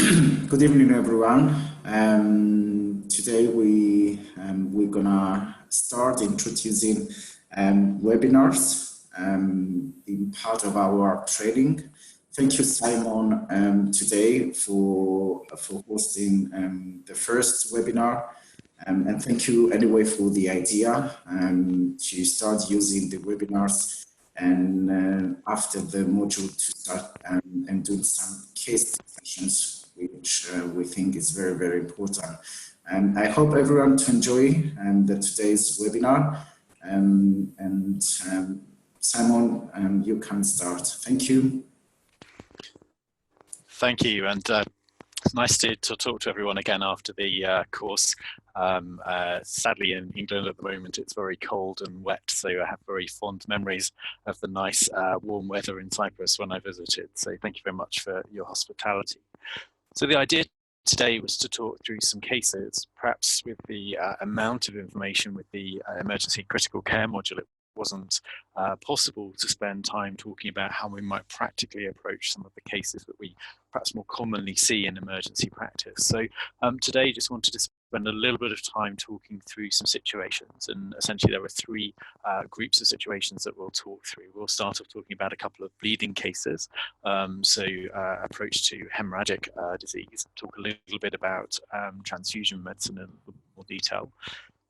Good evening, everyone. Today we're gonna start introducing webinars in part of our training. Thank you, Simon, today for hosting the first webinar, and thank you anyway for the idea to start using the webinars and after the module to start and do some case discussions, which we think is very, very important. I hope everyone to enjoy today's webinar. Simon, you can start. Thank you. Thank you, and it's nice to talk to everyone again after the course. Sadly, in England at the moment, it's very cold and wet, so I have very fond memories of the nice warm weather in Cyprus when I visited. So thank you very much for your hospitality. So the idea today was to talk through some cases, perhaps with the amount of information with the emergency critical care module. It wasn't possible to spend time talking about how we might practically approach some of the cases that we perhaps more commonly see in emergency practice. So today just wanted to spend a little bit of time talking through some situations, and essentially there are three groups of situations that we'll talk through. We'll start off talking about a couple of bleeding cases, approach to hemorrhagic disease, talk a little bit about transfusion medicine in a little more detail,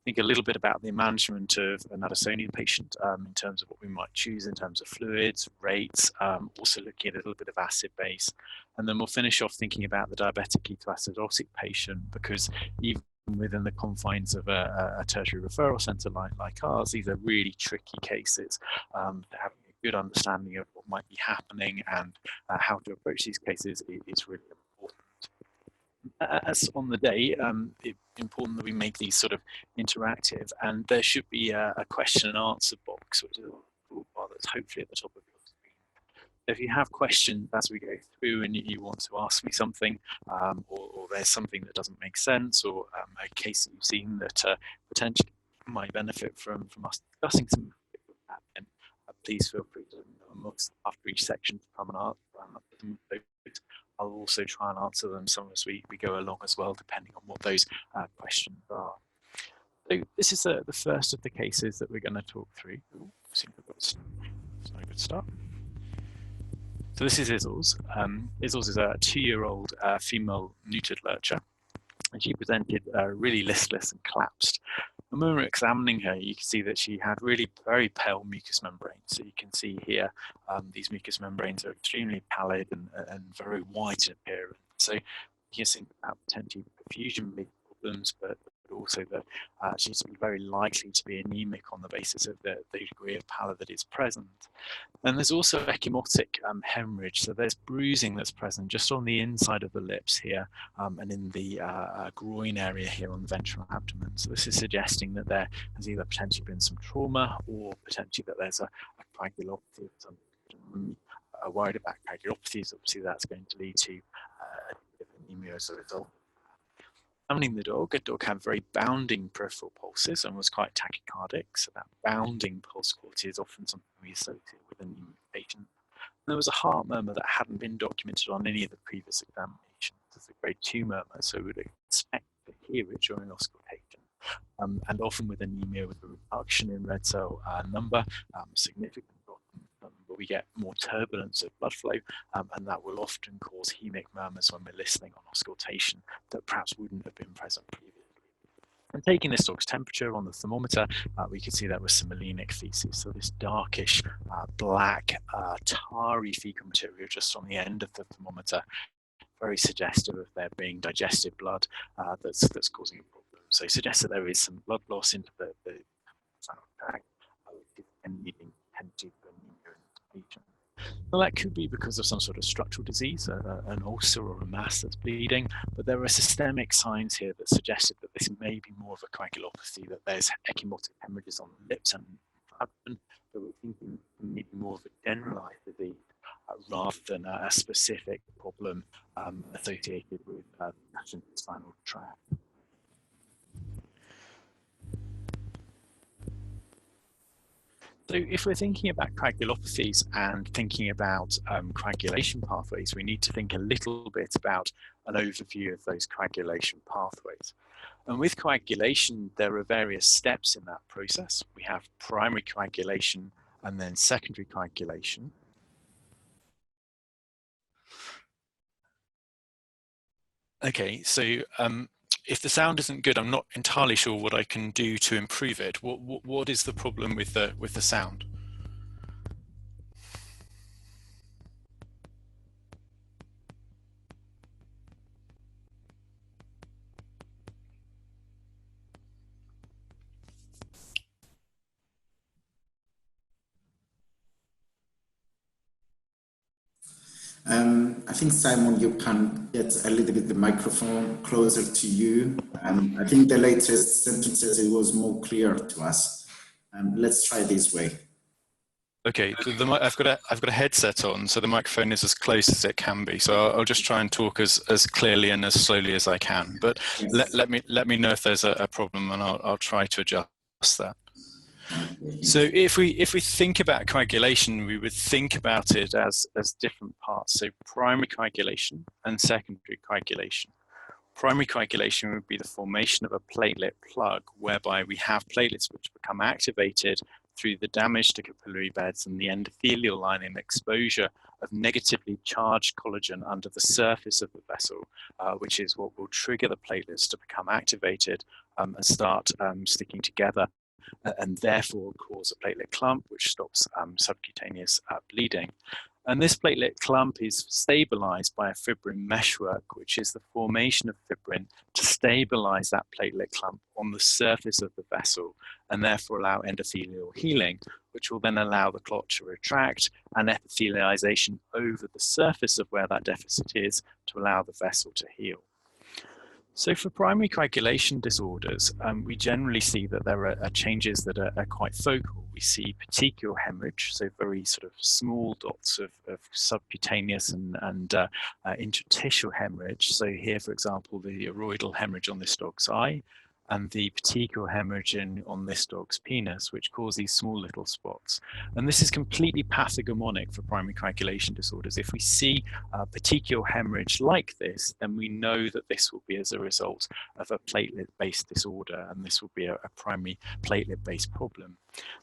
think a little bit about the management of an Addisonian patient in terms of what we might choose in terms of fluids, rates, also looking at a little bit of acid base. And then we'll finish off thinking about the diabetic ketoacidotic patient, because even within the confines of a tertiary referral centre like ours, these are really tricky cases. Having a good understanding of what might be happening and how to approach these cases is really important. As on the day, it's important that we make these sort of interactive, and there should be a question and answer box, which is that's hopefully at the top of your screen. If you have questions as we go through and you want to ask me something, or there's something that doesn't make sense, or a case that you've seen that potentially might benefit from us discussing some of that, then please feel free to, after each section, to come and ask them. I'll also try and answer them some as we go along as well, depending on what those questions are. So this is the first of the cases that we're going to talk through. It's not a good start. So this is Izzles. Izzles is a 2-year-old female neutered lurcher, and she presented really listless and collapsed. And when we were examining her, you can see that she had really very pale mucous membranes. So you can see here, these mucous membranes are extremely pallid and very white in appearance. So you can think about potentially perfusion problems, but also that she's very likely to be anemic on the basis of the degree of pallor that is present. And there's also ecchymotic hemorrhage, so there's bruising that's present just on the inside of the lips here and in the groin area here on the ventral abdomen. So this is suggesting that there has either potentially been some trauma or potentially that there's a coagulopathy. Worried about coagulopathies, obviously that's going to lead to anemia as a result. Examining the dog had very bounding peripheral pulses and was quite tachycardic, so that bounding pulse quality is often something we associate with an anemic patient. And there was a heart murmur that hadn't been documented on any of the previous examinations. It's a grade 2 murmur, so we would expect to hear it during auscultation. And often with anemia, with a reduction in red cell number, significant but we get more turbulence of blood flow, and that will often cause hemic murmurs when we're listening on auscultation that perhaps wouldn't have been present previously. And taking this dog's temperature on the thermometer, we could see there was some melenic feces, so this darkish, black, tarry fecal material just on the end of the thermometer, very suggestive of there being digestive blood that's causing a problem. So it suggests that there is some blood loss into the spinal tract, leading potentially to anemia in this patient. Well, that could be because of some sort of structural disease, an ulcer or a mass that's bleeding, but there are systemic signs here that suggested that this may be more of a coagulopathy, that there's ecchymotic hemorrhages on the lips and abdomen, but we're thinking maybe more of a generalized disease rather than a specific problem associated with the spinal tract. So if we're thinking about coagulopathies and thinking about coagulation pathways, we need to think a little bit about an overview of those coagulation pathways. And with coagulation, there are various steps in that process. We have primary coagulation and then secondary coagulation. Okay, so if the sound isn't good, I'm not entirely sure what I can do to improve it. What is the problem with the sound? I think, Simon, you can get a little bit the microphone closer to you. I think the latest sentences, it was more clear to us. Let's try this way. Okay, I've got a headset on, so the microphone is as close as it can be. So I'll just try and talk as clearly and as slowly as I can. But yes, let me know if there's a problem, and I'll try to adjust that. So if we think about coagulation, we would think about it as different parts. So primary coagulation and secondary coagulation. Primary coagulation would be the formation of a platelet plug, whereby we have platelets which become activated through the damage to capillary beds and the endothelial lining exposure of negatively charged collagen under the surface of the vessel, which is what will trigger the platelets to become activated and start sticking together, and therefore cause a platelet clump, which stops subcutaneous bleeding. And this platelet clump is stabilized by a fibrin meshwork, which is the formation of fibrin to stabilize that platelet clump on the surface of the vessel, and therefore allow endothelial healing, which will then allow the clot to retract and epithelialization over the surface of where that deficit is to allow the vessel to heal. So for primary coagulation disorders, we generally see that there are changes that are quite focal. We see petechial hemorrhage, so very sort of small dots of subcutaneous and interstitial hemorrhage. So here, for example, the aroidal hemorrhage on this dog's eye, and the petechial hemorrhage on this dog's penis, which cause these small little spots. And this is completely pathognomonic for primary coagulation disorders. If we see petechial hemorrhage like this, then we know that this will be as a result of a platelet-based disorder, and this will be a primary platelet-based problem.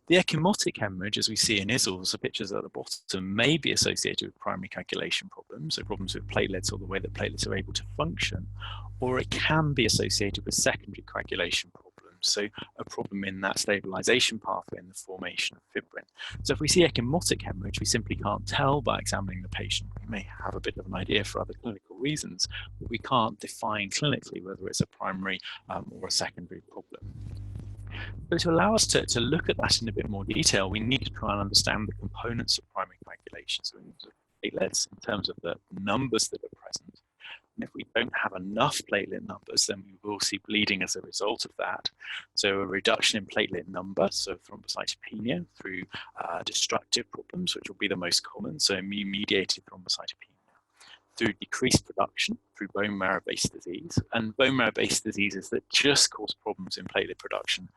The ecchymotic hemorrhage, as we see in ISLs, the pictures at the bottom, may be associated with primary coagulation problems, so problems with platelets or the way that platelets are able to function, or it can be associated with secondary coagulation problems, so a problem in that stabilization pathway and the formation of fibrin. So if we see ecchymotic hemorrhage, we simply can't tell by examining the patient. We may have a bit of an idea for other clinical reasons, but we can't define clinically whether it's a primary or a secondary problem. But to allow us to look at that in a bit more detail, we need to try and understand the components of primary coagulation. So we need to platelets in terms of the numbers that are present. And if we don't have enough platelet numbers, then we will see bleeding as a result of that. So a reduction in platelet number, so thrombocytopenia through destructive problems, which will be the most common, so immune-mediated thrombocytopenia, through decreased production, through bone marrow-based disease. And bone marrow-based diseases that just cause problems in platelet production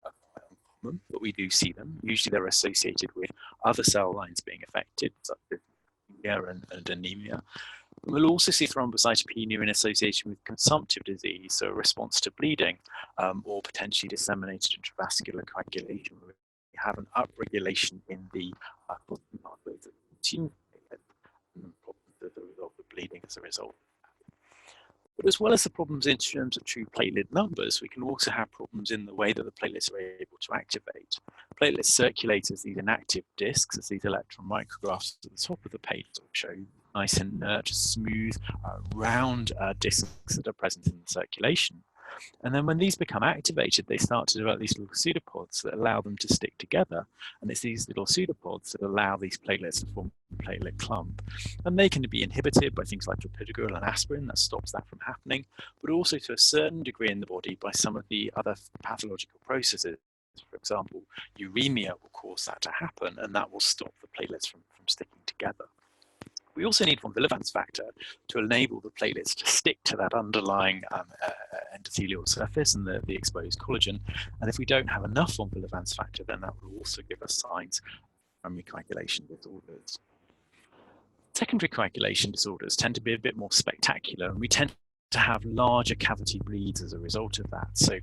are quite uncommon, but we do see them. Usually they're associated with other cell lines being affected, such as leukemia and anemia. We'll also see thrombocytopenia in association with consumptive disease, so a response to bleeding, or potentially disseminated intravascular coagulation, where we have an upregulation in the pathways of and problems as a result of bleeding as a result. But as well as the problems in terms of true platelet numbers, we can also have problems in the way that the platelets are able to activate. Platelets circulate as these inactive discs, as these electron micrographs at the top of the page will show nice inert, smooth, round discs that are present in the circulation. And then when these become activated, they start to develop these little pseudopods that allow them to stick together. And it's these little pseudopods that allow these platelets to form a platelet clump. And they can be inhibited by things like clopidogrel and aspirin, that stops that from happening, but also to a certain degree in the body by some of the other pathological processes. For example, uremia will cause that to happen, and that will stop the platelets from sticking together. We also need von Willebrand's factor to enable the platelets to stick to that underlying endothelial surface and the exposed collagen. And if we don't have enough von Willebrand's factor, then that will also give us signs of primary coagulation disorders. Secondary coagulation disorders tend to be a bit more spectacular, and we tend to have larger cavity bleeds as a result of that. So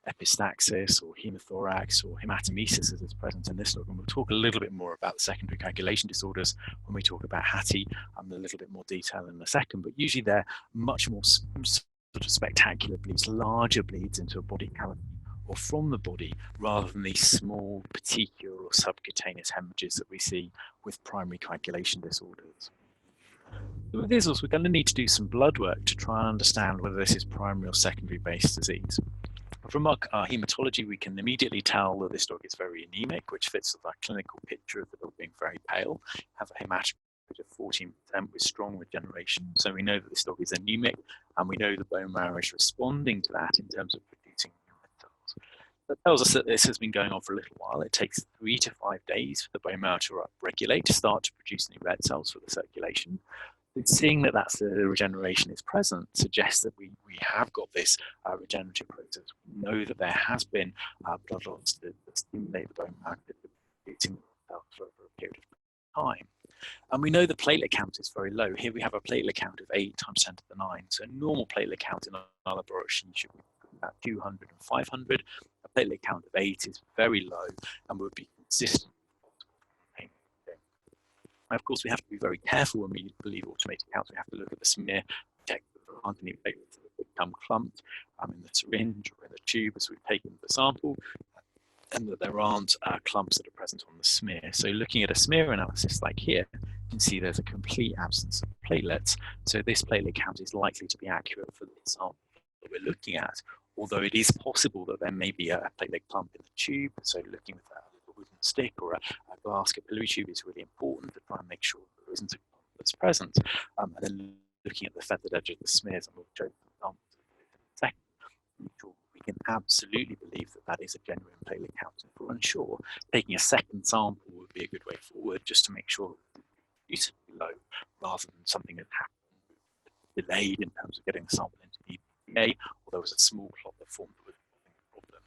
epistaxis or hemothorax or hematemesis is present in this log, and we'll talk a little bit more about the secondary coagulation disorders when we talk about HATI a little bit more detail in a second, but usually they're much more sort of spectacular bleeds, larger bleeds into a body cavity or from the body, rather than these small petechial or subcutaneous hemorrhages that we see with primary coagulation disorders. With this also, we're going to need to do some blood work to try and understand whether this is primary or secondary based disease. From our hematology, we can immediately tell that this dog is very anemic, which fits with our clinical picture of the dog being very pale, have a hematocrit of 14% with strong regeneration. So we know that this dog is anemic, and we know the bone marrow is responding to that in terms of producing red cells. That tells us that this has been going on for a little while. It takes 3 to 5 days for the bone marrow to upregulate, to start to produce new red cells for the circulation. Seeing that the regeneration is present suggests that we have got this regenerative process. We know that there has been blood loss that stimulate the bone marrow producing cells for a period of time. And we know the platelet count is very low. Here we have a platelet count of 8 × 10⁹. So normal platelet count in our laboratory should be about 200 and 500. A platelet count of 8 is very low and would be consistent. Of course, we have to be very careful when we believe automated counts. We have to look at the smear, check that there aren't any platelets that become clumped in the syringe or in the tube as we've taken the sample, and that there aren't clumps that are present on the smear. So looking at a smear analysis like here, you can see there's a complete absence of platelets. So this platelet count is likely to be accurate for the sample that we're looking at, although it is possible that there may be a platelet clump in the tube. So looking with that wooden stick or a glass capillary tube is really important to try and make sure that there isn't a clump that's present. And then looking at the feathered edge of the smears, and we'll show the examples in a second, make sure we can absolutely believe that that is a genuine platelet count. If we're unsure, taking a second sample would be a good way forward, just to make sure that it's low rather than something that happened delayed in terms of getting the sample into the EPA, or there was a small clot that formed with a problem.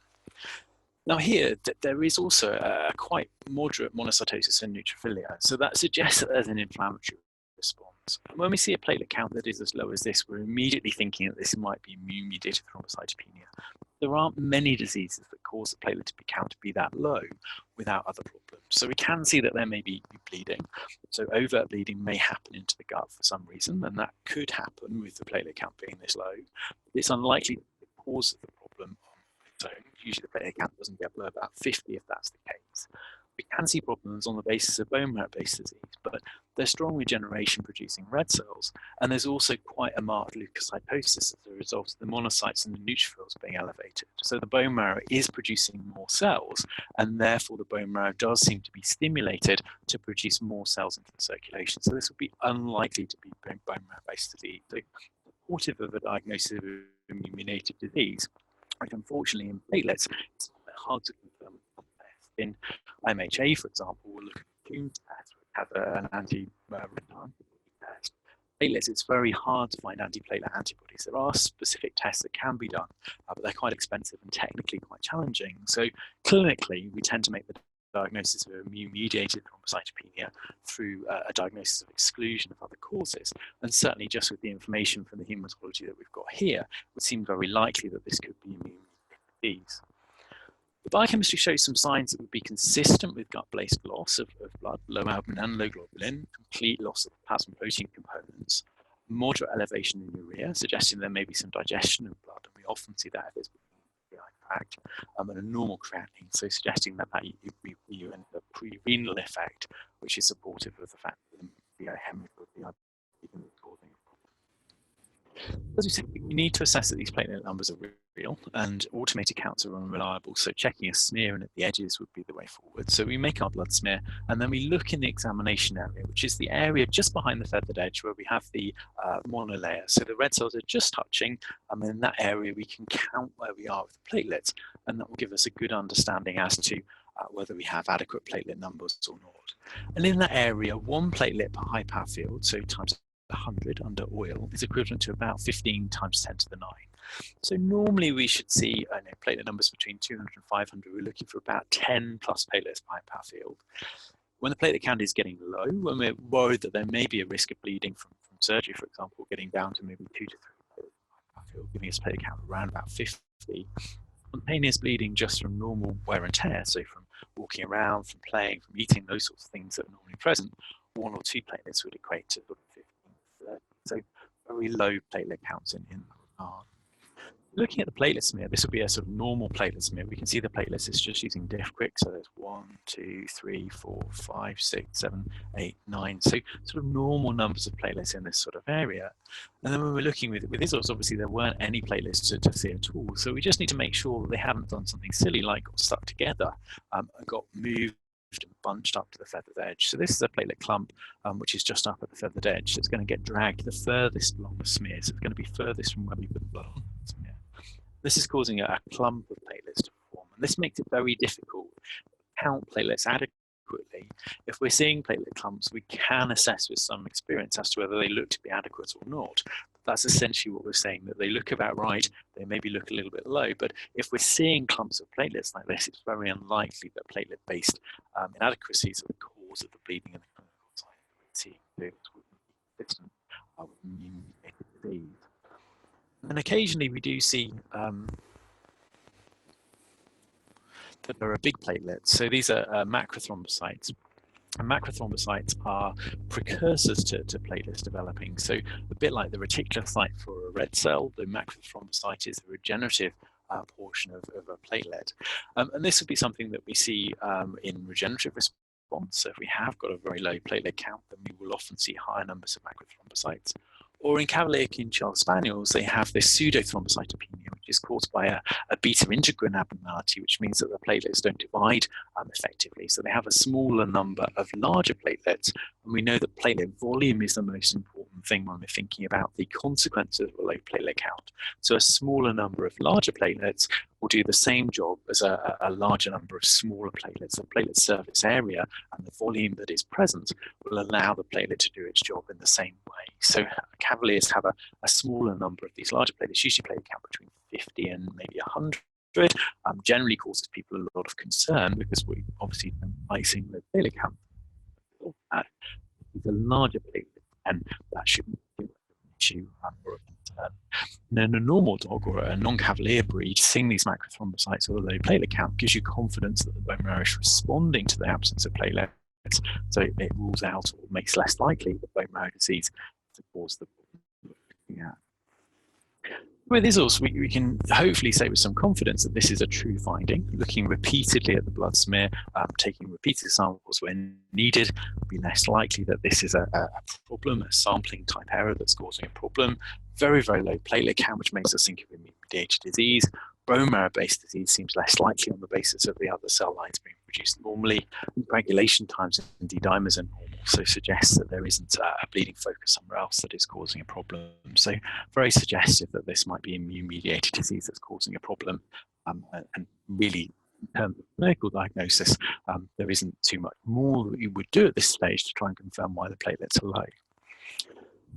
Now here, there is also a quite moderate monocytosis and neutrophilia. So that suggests that there's an inflammatory response. And when we see a platelet count that is as low as this, we're immediately thinking that this might be immune-mediated thrombocytopenia. There aren't many diseases that cause the platelet count to be that low without other problems. So we can see that there may be bleeding. So overt bleeding may happen into the gut for some reason, and that could happen with the platelet count being this low. It's unlikely that the cause of the problem on its own. Usually the platelet count doesn't get below about 50 if that's the case. We can see problems on the basis of bone marrow-based disease, but there's strong regeneration producing red cells, and there's also quite a marked leukocytosis as a result of the monocytes and the neutrophils being elevated. So the bone marrow is producing more cells, and therefore the bone marrow does seem to be stimulated to produce more cells into the circulation. So this would be unlikely to be bone marrow-based disease. So supportive of a diagnosis of immune-mediated disease, which unfortunately in platelets, it's hard to confirm. In IMHA, for example, we'll look at the Coombs test, which has an anti-retinal test. Platelets, it's very hard to find anti-platelet antibodies. There are specific tests that can be done, but they're quite expensive and technically quite challenging. So clinically, we tend to make the diagnosis of immune-mediated thrombocytopenia through a diagnosis of exclusion of other causes. And certainly just with the information from the hematology that we've got here, it would seem very likely that this could be immune-mediated disease. The biochemistry shows some signs that would be consistent with gut-based loss of blood, low albumin and low globulin, complete loss of plasma protein components, moderate elevation in urea, suggesting there may be some digestion of blood, and we often see that if there's fact, and a normal creatinine, so suggesting that you end up a pre-renal effect, which is supportive of the fact that the hemorrhage would be causing a problem. As we said, we need to assess that these platelet numbers are real, and automated counts are unreliable, so checking a smear and at the edges would be the way forward. So we make our blood smear, and then we look in the examination area, which is the area just behind the feathered edge where we have the monolayer. So the red cells are just touching, and in that area we can count where we are with the platelets, and that will give us a good understanding as to whether we have adequate platelet numbers or not. And in that area, 1 platelet per high power field, so times 100 under oil, is equivalent to about 15 times 10 to the 9. So normally we should see platelet numbers between 200 and 500. We're looking for about 10 plus platelets per high power field. When the platelet count is getting low, when we're worried that there may be a risk of bleeding from surgery, for example, getting down to maybe 2 to 3 platelets per high power field, giving us a platelet count around about 50, spontaneous bleeding just from normal wear and tear, so from walking around, from playing, from eating, those sorts of things that are normally present, 1 or 2 platelets would equate to 15 to 30. So very low platelet counts in that regard. Looking at the platelet smear, this would be a sort of normal platelet smear. We can see the platelets is just using DiffQuick. So there's 1, 2, 3, 4, 5, 6, 7, 8, 9. So sort of normal numbers of platelets in this sort of area. And then when we're looking with ISOS, obviously there weren't any platelets to see at all. So we just need to make sure that they haven't done something silly like got stuck together and got moved and bunched up to the feathered edge. So this is a platelet clump which is just up at the feathered edge. So it's going to get dragged the furthest along the smear. So it's going to be furthest from where we put the blood on the smear. This is causing a clump of platelets to form, and this makes it very difficult to count platelets adequately. If we're seeing platelet clumps, we can assess with some experience as to whether they look to be adequate or not. But that's essentially what we're saying, that they look about right, they maybe look a little bit low, but if we're seeing clumps of platelets like this, it's very unlikely that platelet-based inadequacies are the cause of the bleeding and the clinical signs that we're seeing. It's consistent with immune-mediated disease. And occasionally we do see that there are big platelets. So these are macrothrombocytes. And macrothrombocytes are precursors to platelets developing. So a bit like the reticulocyte for a red cell, the macrothrombocyte is the regenerative portion of a platelet. And this would be something that we see in regenerative response. So if we have got a very low platelet count, then we will often see higher numbers of macrothrombocytes. Or in Cavalier King Charles Spaniels, they have this pseudothrombocytopenia, which is caused by a beta integrin abnormality, which means that the platelets don't divide effectively. So they have a smaller number of larger platelets. And we know that platelet volume is the most important thing when we're thinking about the consequences of a low platelet count. So a smaller number of larger platelets will do the same job as a larger number of smaller platelets. The platelet surface area and the volume that is present will allow the platelet to do its job in the same way. So Cavaliers have a smaller number of these larger platelets, usually platelet count between 50 and maybe 100. Generally causes people a lot of concern because we obviously don't like seeing the platelet count. It's a larger platelet, and that shouldn't be an issue or a concern. And then a normal dog or a non-Cavalier breed, seeing these macrothrombocytes or a low platelet count gives you confidence that the bone marrow is responding to the absence of platelets. So it rules out or makes less likely that bone marrow disease to cause the problem we're looking at. With ISOS, we can hopefully say with some confidence that this is a true finding. Looking repeatedly at the blood smear, taking repeated samples when needed, will be less likely that this is a problem, a sampling type error that's causing a problem. Very, very low platelet count, which makes us think of immune-mediated disease. Bone marrow-based disease seems less likely on the basis of the other cell lines being produced normally. Coagulation times and D-dimers are normal, so suggests that there isn't a bleeding focus somewhere else that is causing a problem. So very suggestive that this might be immune-mediated disease that's causing a problem. And really, in terms of clinical diagnosis, there isn't too much more that you would do at this stage to try and confirm why the platelets are low.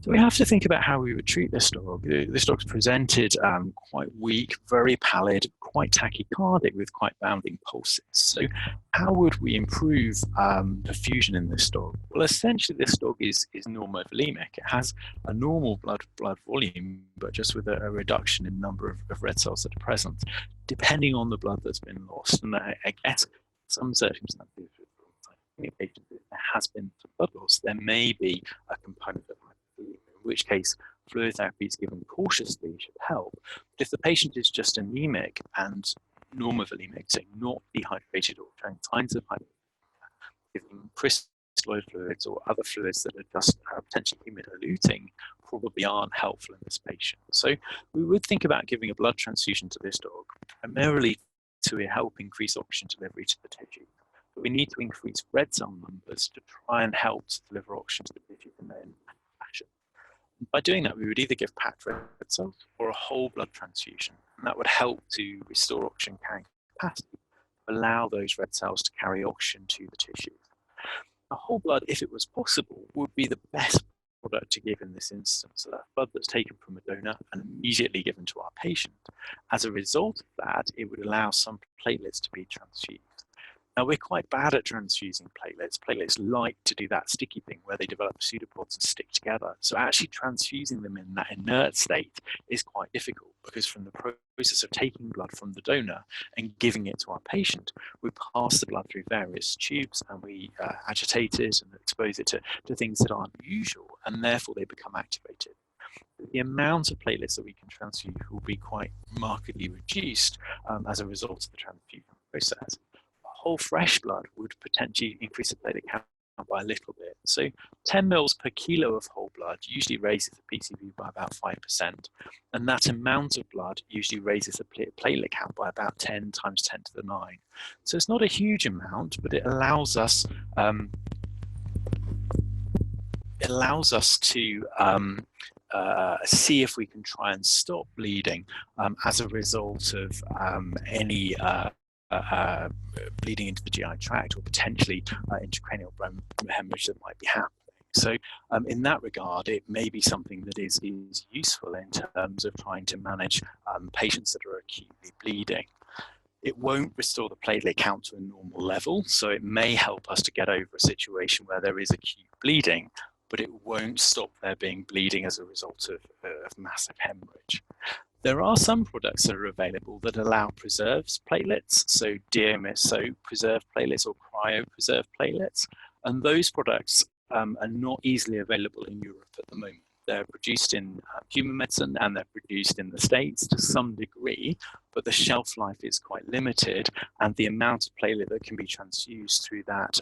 So we have to think about how we would treat this dog. This dog's presented quite weak, very pallid, quite tachycardic with quite bounding pulses. So how would we improve perfusion in this dog? Well, essentially this dog is normovolemic. It has a normal blood volume, but just with a reduction in number of red cells that are present, depending on the blood that's been lost. And I guess some circumstances, there has been some blood loss, there may be a component of hypervolemia, in which case fluid therapy is given cautiously should help. But if the patient is just anemic and normovolemic, so not dehydrated or showing signs of hypervolemia, giving crystalloid fluids or other fluids that are just potentially humidiluting probably aren't helpful in this patient. So we would think about giving a blood transfusion to this dog, primarily to help increase oxygen delivery to the tissue. But we need to increase red cell numbers to try and help to deliver oxygen to the tissue in that fashion. And by doing that, we would either give packed red cells or a whole blood transfusion, and that would help to restore oxygen carrying capacity. allow those red cells to carry oxygen to the tissues. A whole blood, if it was possible, would be the best product to give in this instance. So that blood that's taken from a donor and immediately given to our patient. As a result of that, it would allow some platelets to be transfused. Now, we're quite bad at transfusing platelets. Platelets like to do that sticky thing where they develop pseudopods and stick together. So actually transfusing them in that inert state is quite difficult, because from the process of taking blood from the donor and giving it to our patient, we pass the blood through various tubes and we agitate it and expose it to things that aren't usual, and therefore they become activated. The amount of platelets that we can transfuse will be quite markedly reduced as a result of the transfusion process. Whole fresh blood would potentially increase the platelet count by a little bit. So 10 mils per kilo of whole blood usually raises the PCV by about 5%. And that amount of blood usually raises the platelet count by about 10 times 10 to the 9. So it's not a huge amount, but it allows us to see if we can try and stop bleeding as a result of any bleeding into the GI tract, or potentially intracranial hemorrhage that might be happening. So in that regard, it may be something that is useful in terms of trying to manage patients that are acutely bleeding. It won't restore the platelet count to a normal level, so it may help us to get over a situation where there is acute bleeding, but it won't stop there being bleeding as a result of massive hemorrhage. There are some products that are available that allow preserved platelets, so DMSO preserved platelets or cryopreserved platelets, and those products are not easily available in Europe at the moment. They're produced in human medicine and they're produced in the States to some degree, but the shelf life is quite limited, and the amount of platelet that can be transfused through that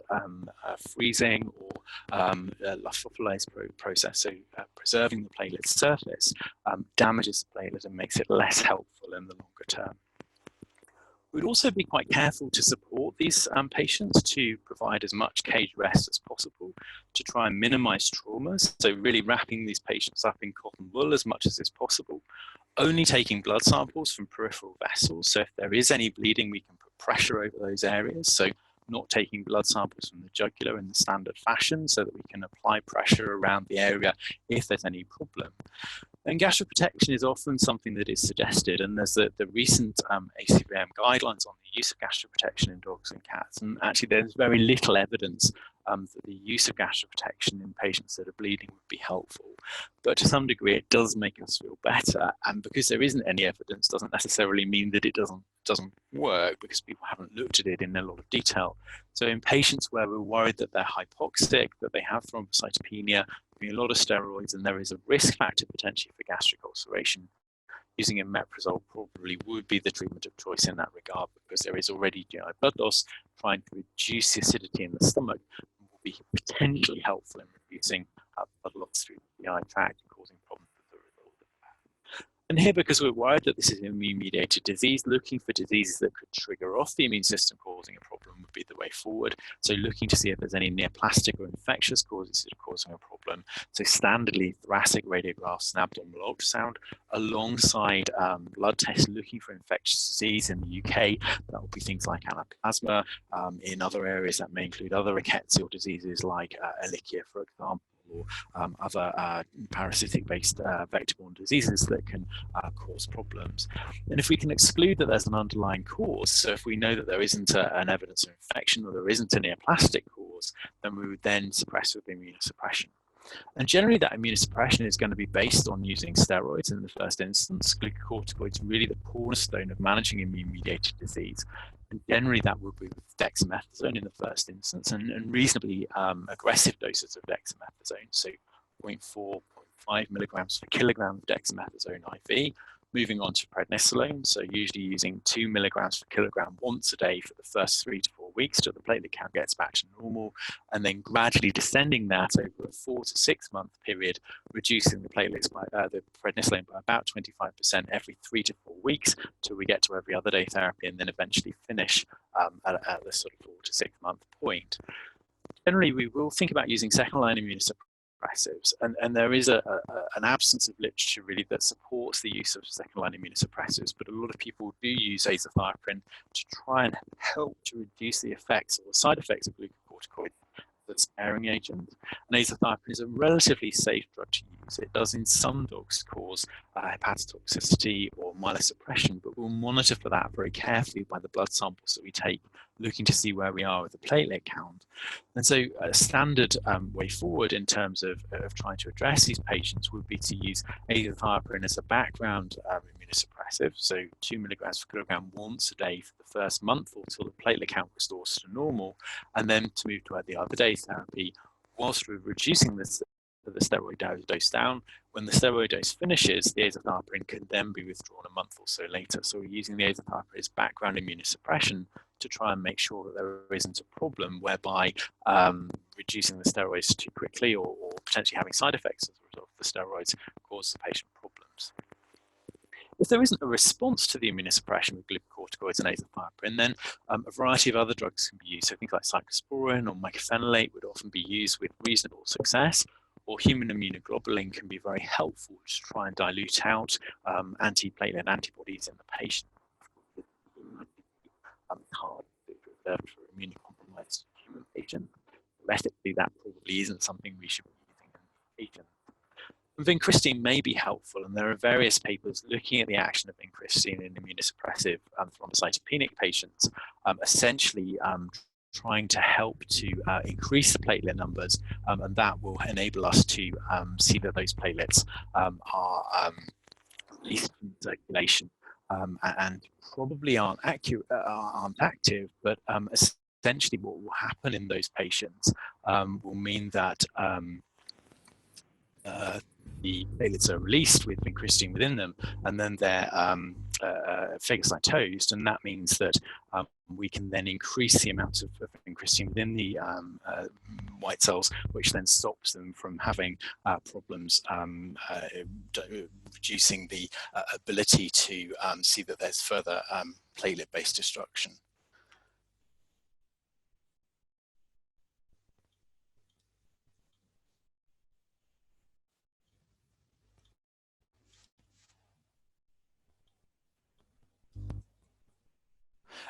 freezing or lyophilized process, so preserving the platelet surface, damages the platelet and makes it less helpful in the longer term. We'd also be quite careful to support these patients to provide as much cage rest as possible to try and minimize traumas. So really wrapping these patients up in cotton wool as much as is possible. Only taking blood samples from peripheral vessels. So if there is any bleeding, we can put pressure over those areas. So not taking blood samples from the jugular in the standard fashion so that we can apply pressure around the area if there's any problem. And gastroprotection is often something that is suggested, and there's the recent ACVM guidelines on the use of gastroprotection in dogs and cats, and actually there's very little evidence that the use of gastroprotection in patients that are bleeding would be helpful. But to some degree it does make us feel better, and because there isn't any evidence doesn't necessarily mean that it doesn't work, because people haven't looked at it in a lot of detail. So in patients where we're worried that they're hypoxic, that they have thrombocytopenia, a lot of steroids, and there is a risk factor potentially for gastric ulceration, using omeprazole probably would be the treatment of choice in that regard, because there is already GI blood loss. Trying to reduce the acidity in the stomach will be potentially helpful in reducing blood loss through the GI tract and causing problems as a result of that. And here, because we're worried that this is an immune-mediated disease, looking for diseases that could trigger off the immune system causing a problem would be the way forward. So looking to see if there's any neoplastic or infectious causes that are causing a problem. So standardly thoracic radiographs and abdominal ultrasound, alongside blood tests looking for infectious disease in the UK. That will be things like anaplasma. In other areas that may include other rickettsial diseases like Ehrlichia, for example, or other parasitic-based vector-borne diseases that can cause problems. And if we can exclude that there's an underlying cause, so if we know that there isn't an evidence of infection or there isn't a neoplastic cause, then we would then suppress with immunosuppression. And generally that immunosuppression is going to be based on using steroids in the first instance. Glucocorticoids are really the cornerstone of managing immune-mediated disease. And generally that would be with dexamethasone in the first instance, and reasonably aggressive doses of dexamethasone, so 0.4, 0.5 milligrams per kilogram of dexamethasone IV. Moving on to prednisolone, so usually using 2 milligrams per kilogram once a day for the first 3 to 4 weeks till the platelet count gets back to normal, and then gradually descending that over a 4 to 6 month period, reducing the platelets by the prednisolone by about 25% every 3 to 4 weeks till we get to every other day therapy, and then eventually finish at the sort of 4 to 6 month point. Generally, we will think about using second line immunosuppressants immunosuppressives, and there is an absence of literature really that supports the use of second-line immunosuppressives, but a lot of people do use azathioprine to try and help to reduce the effects or the side effects of glucocorticoids, the sparing agent. And azathioprine is a relatively safe drug to use. It does in some dogs cause hepatotoxicity or myelosuppression, but we'll monitor for that very carefully by the blood samples that we take, looking to see where we are with the platelet count. And so a standard way forward in terms of trying to address these patients would be to use azathioprine as a background immunosuppressive, so 2 milligrams per kilogram once a day for the first month or till the platelet count restores to normal, and then to move to the other day therapy whilst we're reducing the steroid dose down. When the steroid dose finishes, the azathioprine can then be withdrawn a month or so later. So we're using the azathioprine as background immunosuppression to try and make sure that there isn't a problem whereby reducing the steroids too quickly or potentially having side effects as a result of the steroids cause the patient problems. If there isn't a response to the immunosuppression with glucocorticoids and azathioprine, then a variety of other drugs can be used. So things like cyclosporin or mycophenolate would often be used with reasonable success, or human immunoglobulin can be very helpful to try and dilute out anti-platelet antibodies in the patient. Hard for immunocompromised human patients. Theoretically, that probably isn't something we should be using in patients. Vincristine may be helpful, and there are various papers looking at the action of vincristine in immunosuppressive thrombocytopenic patients, essentially trying to help to increase the platelet numbers, and that will enable us to see that those platelets are released from circulation and probably aren't active, but essentially what will happen in those patients will mean that the platelets are released with vincristine within them, and then they're phagocytosed, and that means that we can then increase the amount of vincristine within the white cells, which then stops them from having problems reducing the ability to see that there's further platelet-based destruction.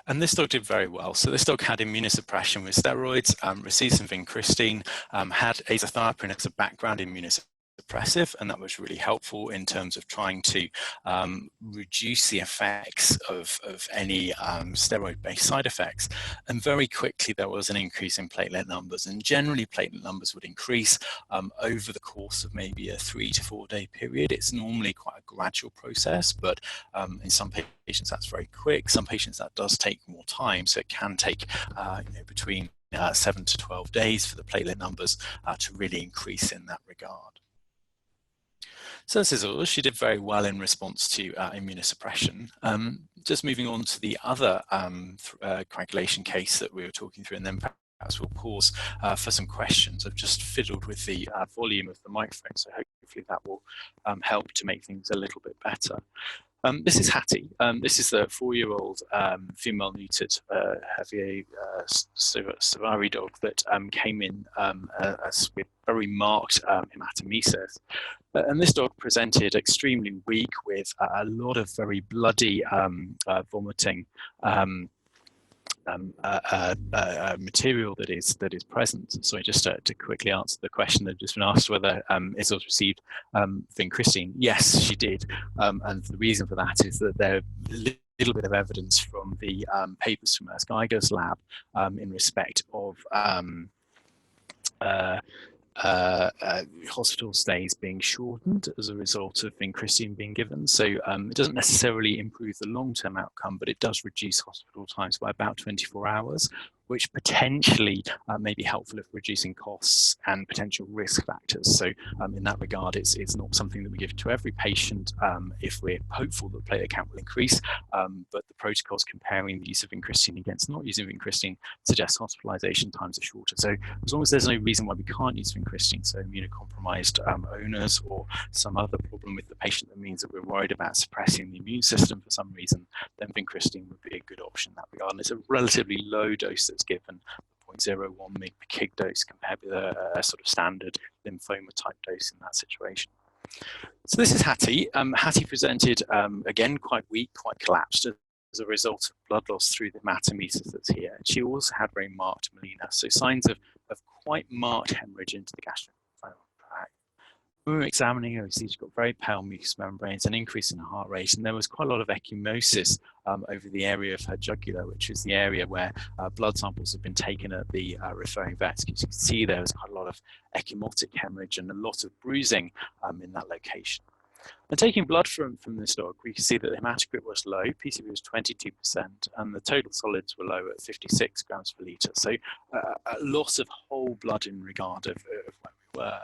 And this dog did very well. So this dog had immunosuppression with steroids, received some vincristine, had azathioprine as a background immunosuppressive, and that was really helpful in terms of trying to reduce the effects of any steroid-based side effects. And very quickly there was an increase in platelet numbers, and generally platelet numbers would increase over the course of maybe a 3 to 4 day period. It's normally quite a gradual process, but in some patients that's very quick. Some patients that does take more time, so it can take between 7 to 12 days for the platelet numbers to really increase in that regard. So this is all. She did very well in response to immunosuppression. Just moving on to the other coagulation case that we were talking through, and then perhaps we'll pause for some questions. I've just fiddled with the volume of the microphone, so hopefully that will help to make things a little bit better. This is Hattie. This is the 4-year-old female neutered Javier Savari dog that came in with very marked hematemesis. And this dog presented extremely weak with a lot of very bloody vomiting material that is present. So just to quickly answer the question that had just been asked, whether Isol's received vincristine. Yes, she did, and the reason for that is that there little bit of evidence from the papers from Urs Geiger's lab in respect of hospital stays being shortened as a result of vincristine being given. So it doesn't necessarily improve the long-term outcome, but it does reduce hospital times by about 24 hours, which potentially may be helpful if reducing costs and potential risk factors. So in that regard, it's not something that we give to every patient if we're hopeful that the platelet count will increase, but the protocols comparing the use of vincristine against not using vincristine suggests hospitalization times are shorter. So as long as there's no reason why we can't use vincristine, so immunocompromised owners or some other problem with the patient that means that we're worried about suppressing the immune system for some reason, then vincristine would be a good option in that regard. And it's a relatively low dose that's given, 0.01 mg per kg dose compared with a sort of standard lymphoma type dose in that situation. So this is Hattie. Hattie presented, again, quite weak, quite collapsed as a result of blood loss through the hematometer that's here. And she also had very marked melena, so signs of quite marked hemorrhage into the gastrointestinal tract. When we were examining her, we see she got very pale mucous membranes, an increase in her heart rate, and there was quite a lot of ecchymosis over the area of her jugular, which is the area where blood samples have been taken at the referring vet. As you can see, there was quite a lot of ecchymotic hemorrhage and a lot of bruising in that location. And taking blood from this dog, we can see that the hematocrit was low, PCV was 22%, and the total solids were low at 56 grams per litre. So a lot of whole blood in regard of where we were.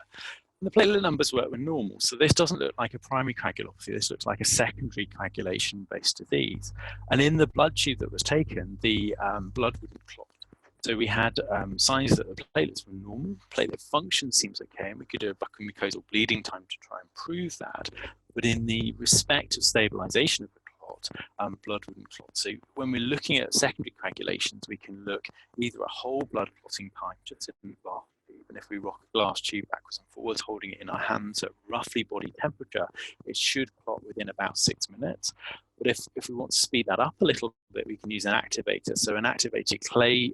And the platelet numbers were normal. So this doesn't look like a primary coagulopathy. This looks like a secondary coagulation-based disease. And in the blood tube that was taken, the blood wouldn't clot. So we had signs that the platelets were normal, platelet function seems okay, and we could do a buccal-mucosal bleeding time to try and prove that. But in the respect of stabilization of the clot, blood wouldn't clot. So when we're looking at secondary coagulations, we can look either a whole blood clotting pipe, just in the glass tube, and if we rock a glass tube backwards and forwards, holding it in our hands at roughly body temperature, it should clot within about 6 minutes. But if we want to speed that up a little bit, we can use an activator. So an activated clay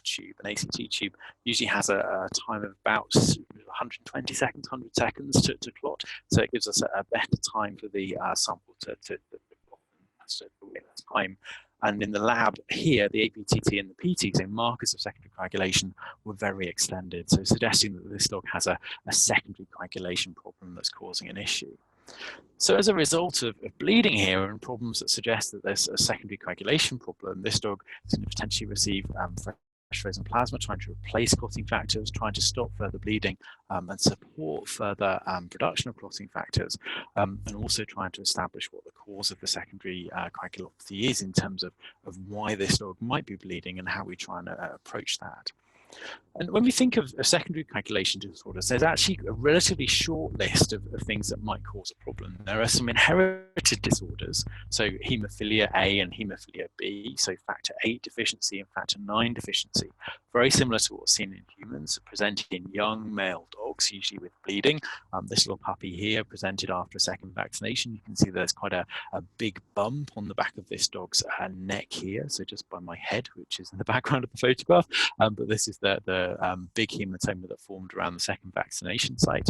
tube, an ACT tube, usually has a time of about 120 seconds, 100 seconds to clot. So it gives us a better time for the sample to clot. That's the way that's time. And in the lab here, the APTT and the PT, so markers of secondary coagulation, were very extended. So suggesting that this dog has a secondary coagulation problem that's causing an issue. So as a result of bleeding here and problems that suggest that there's a secondary coagulation problem, this dog is going to potentially receive fresh frozen plasma, trying to replace clotting factors, trying to stop further bleeding and support further production of clotting factors, and also trying to establish what the cause of the secondary coagulopathy is in terms of why this dog might be bleeding and how we try and approach that. And when we think of secondary coagulation disorders, there's actually a relatively short list of things that might cause a problem. There are some inherited disorders, so haemophilia A and haemophilia B, so factor 8 deficiency and factor 9 deficiency, very similar to what's seen in humans, presented in young male dogs, usually with bleeding. This little puppy here presented after a second vaccination. You can see there's quite a big bump on the back of this dog's neck here, so just by my head, which is in the background of the photograph, but this is the big hematoma that formed around the second vaccination site.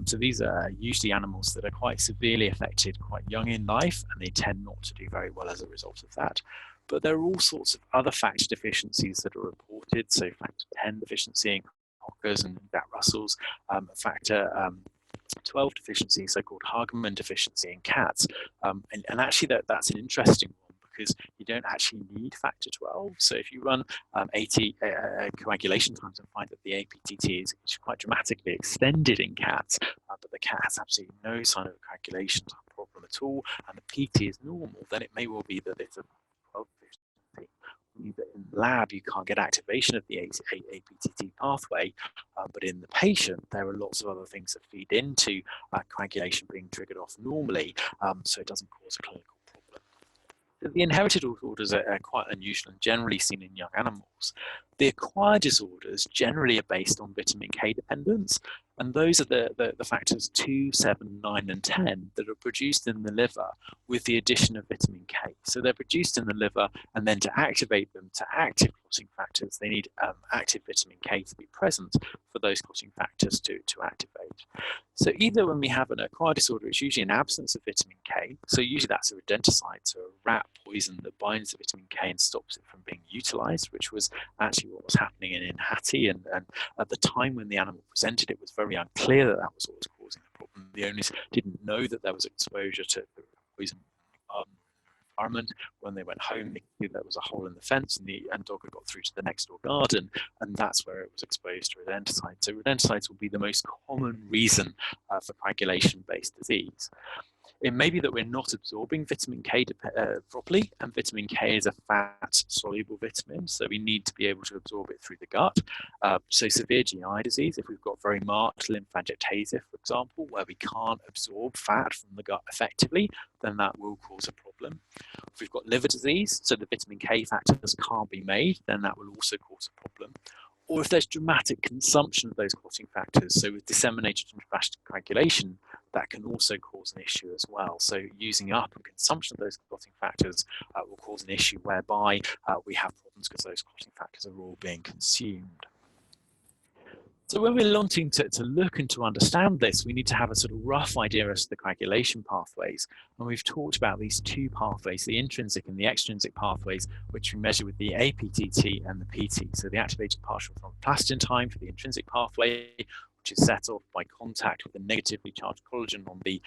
So these are usually animals that are quite severely affected quite young in life, and they tend not to do very well as a result of that. But there are all sorts of other factor deficiencies that are reported, so factor 10 deficiency in cockers and Jack Russells, factor 12 deficiency, so-called Hagemann deficiency in cats. And actually that's an interesting one, because you don't actually need factor 12. So if you run 80 coagulation times and find that the APTT is quite dramatically extended in cats, but the cat has absolutely no sign of a coagulation problem at all, and the PT is normal, then it may well be that it's a 12 deficiency. In the lab, you can't get activation of the APTT pathway, but in the patient, there are lots of other things that feed into coagulation being triggered off normally, so it doesn't cause a clinical problem. The inherited disorders are quite unusual and generally seen in young animals. The acquired disorders generally are based on vitamin K dependence, and those are the factors 2, 7, 9, and 10 that are produced in the liver with the addition of vitamin K. So they're produced in the liver, and then to activate them to active clotting factors, they need active vitamin K to be present for those clotting factors to activate. So either when we have an acquired disorder, it's usually an absence of vitamin K. So usually that's a rodenticide, so a rat poison that binds the vitamin K and stops it from being utilized, which was actually what was happening in Hattie. And at the time when the animal presented, it was very unclear that was what was causing the problem. The owners didn't know that there was exposure to the poison environment. When they went home, they knew there was a hole in the fence, and the dog had got through to the next door garden, and that's where it was exposed to rodenticide. So rodenticides will be the most common reason for coagulation-based disease. It may be that we're not absorbing vitamin K properly, and vitamin K is a fat-soluble vitamin, so we need to be able to absorb it through the gut. So severe GI disease, if we've got very marked lymphangiectasia, for example, where we can't absorb fat from the gut effectively, then that will cause a problem. If we've got liver disease, so the vitamin K factors can't be made, then that will also cause a problem. Or if there's dramatic consumption of those clotting factors, so with disseminated intrahepatic coagulation, that can also cause an issue as well. So using up and consumption of those clotting factors will cause an issue whereby we have problems because those clotting factors are all being consumed. So when we're wanting to look and to understand this, we need to have a sort of rough idea as to the coagulation pathways. And we've talked about these two pathways, the intrinsic and the extrinsic pathways, which we measure with the APTT and the PT. So the activated partial thromboplastin time for the intrinsic pathway, which is set off by contact with a negatively charged collagen on the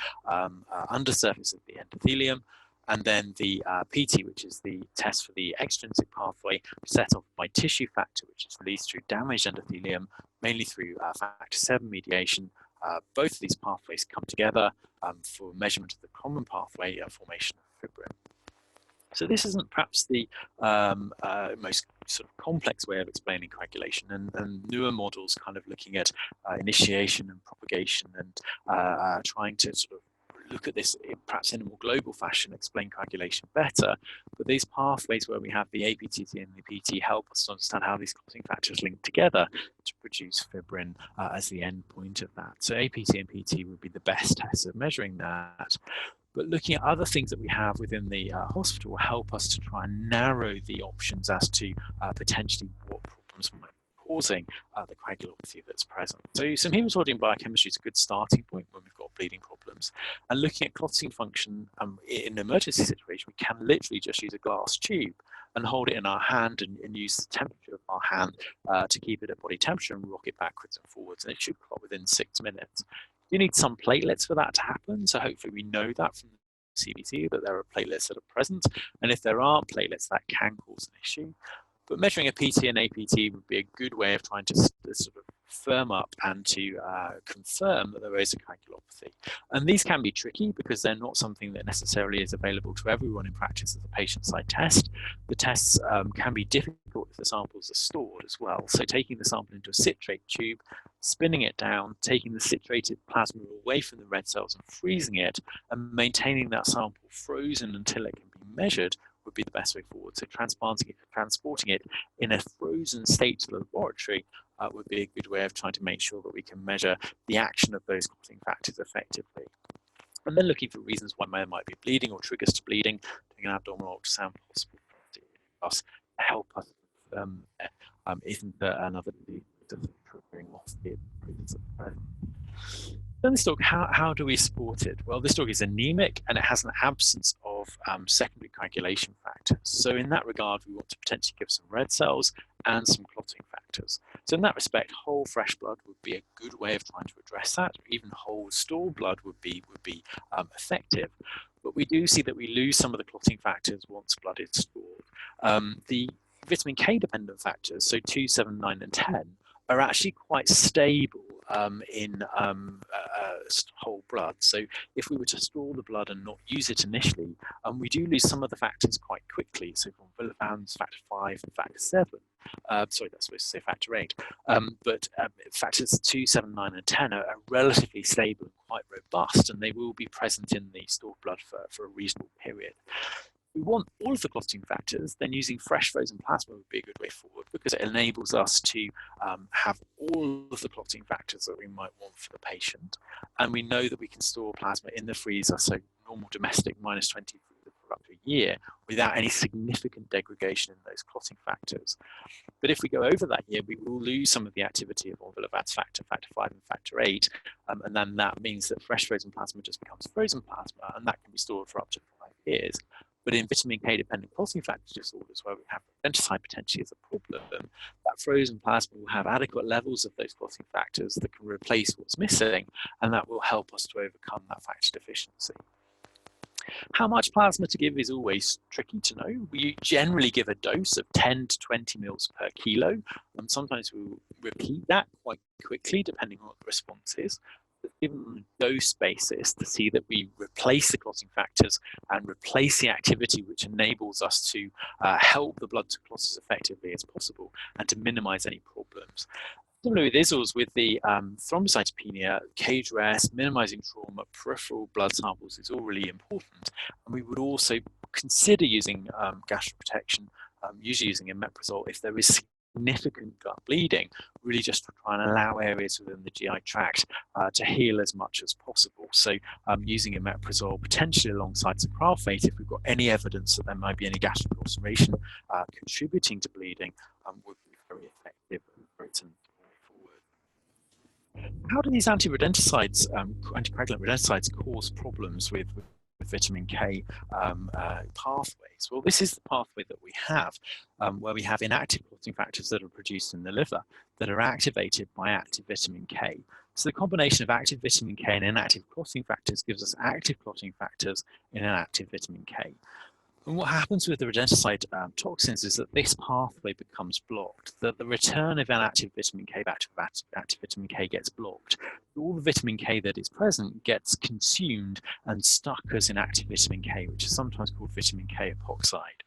undersurface of the endothelium. And then the PT, which is the test for the extrinsic pathway, set off by tissue factor, which is released through damaged endothelium, mainly through factor 7 mediation. Both of these pathways come together for measurement of the common pathway formation of fibrin. So this isn't perhaps the most sort of complex way of explaining coagulation, and newer models kind of looking at initiation and propagation and trying to sort of look at this perhaps in a more global fashion, explain coagulation better. But these pathways where we have the APTT and the PT help us to understand how these clotting factors link together to produce fibrin as the end point of that. So APT and PT would be the best tests of measuring that. But looking at other things that we have within the hospital will help us to try and narrow the options as to potentially what problems might causing the coagulopathy that's present. So some hematology biochemistry is a good starting point when we've got bleeding problems. And looking at clotting function in an emergency situation, we can literally just use a glass tube and hold it in our hand and use the temperature of our hand to keep it at body temperature and rock it backwards and forwards, and it should clot within 6 minutes. You need some platelets for that to happen, so hopefully we know that from the CBC that there are platelets that are present, and if there aren't platelets, that can cause an issue. But measuring a PT and APT would be a good way of trying to sort of firm up and to confirm that there is a coagulopathy. And these can be tricky because they're not something that necessarily is available to everyone in practice as a patient-side test. The tests can be difficult if the samples are stored as well. So taking the sample into a citrate tube, spinning it down, taking the citrated plasma away from the red cells and freezing it, and maintaining that sample frozen until it can be measured would be the best way forward. So transporting it in a frozen state to the laboratory would be a good way of trying to make sure that we can measure the action of those clotting factors effectively. And then looking for reasons why there might be bleeding or triggers to bleeding, doing an abdominal ultrasound possible to help us isn't another disease triggering off the present. Then this dog, how do we support it? Well, this dog is anemic and it has an absence of secondary coagulation factors. So in that regard, we want to potentially give some red cells and some clotting factors. So in that respect, whole fresh blood would be a good way of trying to address that. Even whole stored blood would be effective. But we do see that we lose some of the clotting factors once blood is stored. The vitamin K dependent factors, so 2, 7, 9, and 10, are actually quite stable in whole blood. So if we were to store the blood and not use it initially, we do lose some of the factors quite quickly. So from Villefran's factor 5 and factor 7, sorry, that's supposed to say factor 8, but factors 2, 7, 9, and 10 are relatively stable and quite robust, and they will be present in the stored blood for a reasonable period. We want all of the clotting factors, then using fresh frozen plasma would be a good way forward because it enables us to have all of the clotting factors that we might want for the patient. And we know that we can store plasma in the freezer, so normal domestic -20 for up to a year, without any significant degradation in those clotting factors. But if we go over that year, we will lose some of the activity of von Willebrand's factor 5 and factor 8, and then that means that fresh frozen plasma just becomes frozen plasma, and that can be stored for up to 5 years. But in vitamin K dependent clotting factor disorders where we have rodenticide potentially as a problem, that frozen plasma will have adequate levels of those clotting factors that can replace what's missing, and that will help us to overcome that factor deficiency. How much plasma to give is always tricky to know. We generally give a dose of 10 to 20 mils per kilo, and sometimes we'll repeat that quite quickly depending on what the response is. The given on a dose basis to see that we replace the clotting factors and replace the activity which enables us to help the blood to clot as effectively as possible and to minimize any problems. Similarly with ISLs, with the thrombocytopenia, cage rest, minimizing trauma, peripheral blood samples is all really important. And we would also consider using gastroprotection, usually using omeprazole if there is significant gut bleeding, really just to try and allow areas within the GI tract to heal as much as possible. So using omeprazole potentially alongside sucralfate, if we've got any evidence that there might be any gastric ulceration contributing to bleeding, would be very effective and very forward. How do these anti-rodenticides, anticoagulant rodenticides, cause problems with vitamin K pathways? Well, this is the pathway that we have, where we have inactive clotting factors that are produced in the liver that are activated by active vitamin K. So the combination of active vitamin K and inactive clotting factors gives us active clotting factors in inactive vitamin K. And what happens with the rodenticide toxins is that this pathway becomes blocked, that the return of inactive vitamin K back to active vitamin K gets blocked. All the vitamin K that is present gets consumed and stuck as inactive vitamin K, which is sometimes called vitamin K epoxide.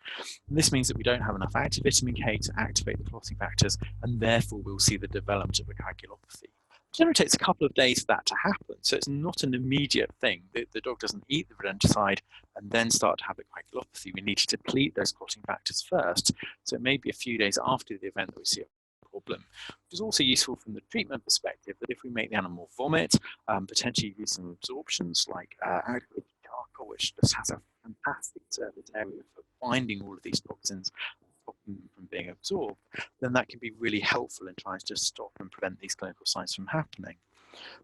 And this means that we don't have enough active vitamin K to activate the clotting factors, and therefore we'll see the development of a coagulopathy. It generally takes a couple of days for that to happen, so it's not an immediate thing. The dog doesn't eat the rodenticide and then start to have a coagulopathy. We need to deplete those clotting factors first, so it may be a few days after the event that we see a problem, which is also useful from the treatment perspective, that if we make the animal vomit, potentially use some absorptions like activated charcoal, which just has a fantastic surface area for binding all of these toxins, from being absorbed, then that can be really helpful in trying to just stop and prevent these clinical signs from happening.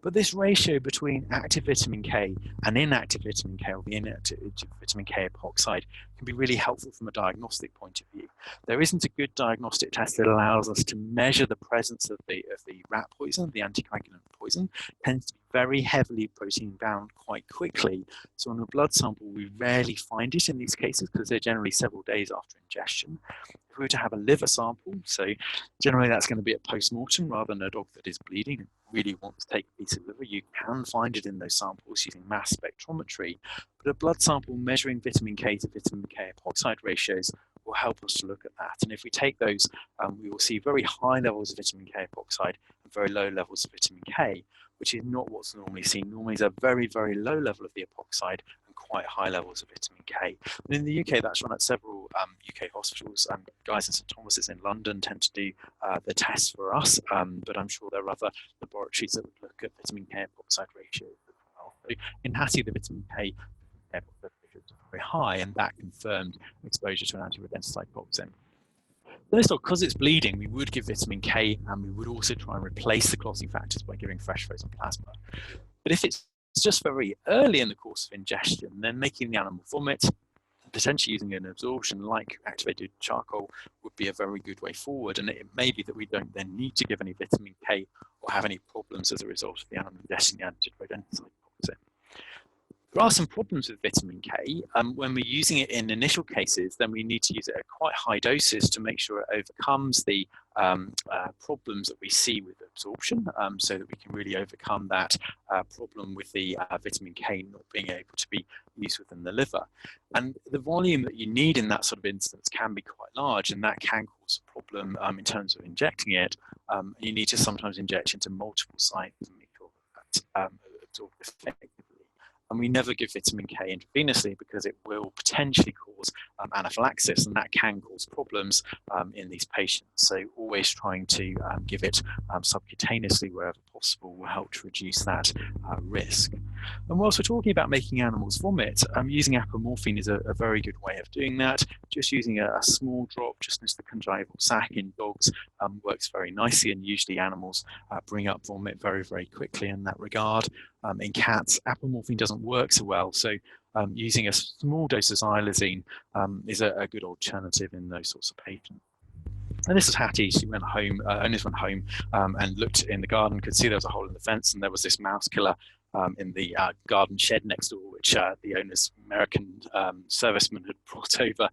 But this ratio between active vitamin K and inactive vitamin K, or the inactive vitamin K epoxide, can be really helpful from a diagnostic point of view. There isn't a good diagnostic test that allows us to measure the presence of the rat poison, the anticoagulant poison. It tends to be very heavily protein bound quite quickly. So on a blood sample, we rarely find it in these cases because they're generally several days after ingestion. If we were to have a liver sample, so generally that's going to be at post-mortem rather than a dog that is bleeding and really wants to take a piece of liver, you can find it in those samples using mass spectrometry. But a blood sample measuring vitamin K to vitamin K epoxide ratios will help us to look at that. And if we take those, we will see very high levels of vitamin K epoxide and very low levels of vitamin K, which is not what's normally seen. Normally is a very, very low level of the epoxide and quite high levels of vitamin K. And in the UK, that's run at several UK hospitals. Guys in St Thomas's in London tend to do the tests for us, but I'm sure there are other laboratories that would look at vitamin K epoxide ratios as well. So in Hattie, the vitamin K epoxide ratios are very high, and that confirmed exposure to an anti-rodenticide toxin. Because it's bleeding, we would give vitamin K, and we would also try and replace the clotting factors by giving fresh frozen plasma. But if it's just very early in the course of ingestion, then making the animal vomit, potentially using an absorption like activated charcoal would be a very good way forward. And it may be that we don't then need to give any vitamin K or have any problems as a result of the animal ingesting the anti-rodenticide toxin. There are some problems with vitamin K. When we're using it in initial cases, then we need to use it at quite high doses to make sure it overcomes the problems that we see with absorption, so that we can really overcome that problem with the vitamin K not being able to be used within the liver. And the volume that you need in that sort of instance can be quite large, and that can cause a problem in terms of injecting it. You need to sometimes inject into multiple sites to make sure that absorbed effectively. And we never give vitamin K intravenously because it will potentially cause anaphylaxis, and that can cause problems in these patients. So always trying to give it subcutaneously wherever possible will help to reduce that risk. And whilst we're talking about making animals vomit, using apomorphine is a very good way of doing that. Just using a small drop just into the conjugal sac in dogs works very nicely, and usually animals bring up vomit very, very quickly in that regard. In cats, apomorphine doesn't work so well, so using a small dose of xylazine is a good alternative in those sorts of patients. And this is Hattie. She went home, owners went home and looked in the garden, could see there was a hole in the fence, and there was this mouse killer in the garden shed next door, which the owner's American serviceman had brought over.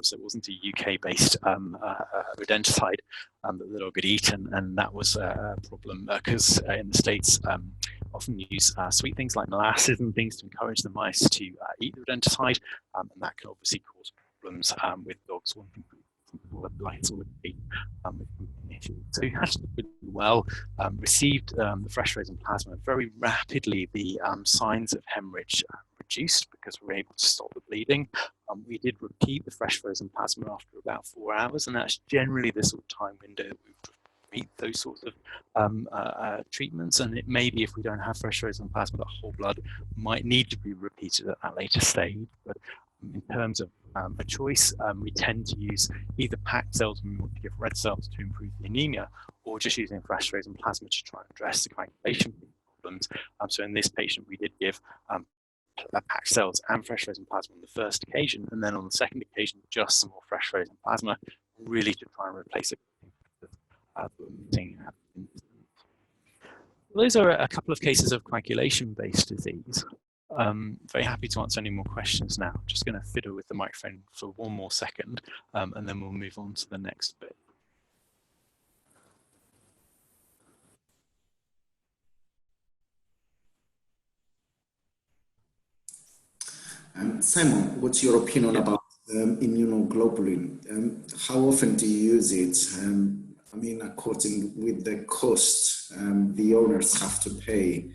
So it wasn't a UK-based rodenticide that the dog had eaten, and that was a problem because in the States, often use sweet things like molasses and things to encourage the mice to eat the rodenticide, and that can obviously cause problems with dogs wanting lights all the with issues. So he actually did really well, received the fresh frozen plasma. Very rapidly, the signs of hemorrhage reduced because we were able to stop the bleeding. We did repeat the fresh frozen plasma after about 4 hours, and that's generally the sort of time window that we would repeat those sorts of treatments. And it may be, if we don't have fresh frozen plasma, the whole blood might need to be repeated at that later stage. But in terms of a choice, we tend to use either packed cells when we want to give red cells to improve the anemia, or just using fresh frozen plasma to try and address the coagulation problems. So in this patient, we did give packed cells and fresh frozen plasma on the first occasion, and then on the second occasion, just some more fresh frozen plasma, really to try and replace it. Those are a couple of cases of coagulation-based disease. Very happy to answer any more questions now. Just going to fiddle with the microphone for one more second, and then we'll move on to the next bit. Simon, what's your opinion about immunoglobulin? How often do you use it? I mean, according with the cost the owners have to pay,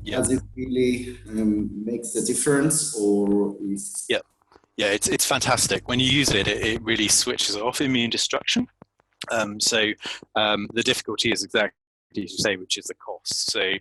does it really makes the difference, or is? Yeah, it's fantastic. When you use it, it really switches off immune destruction. The difficulty is exactly as you say, which is the cost. So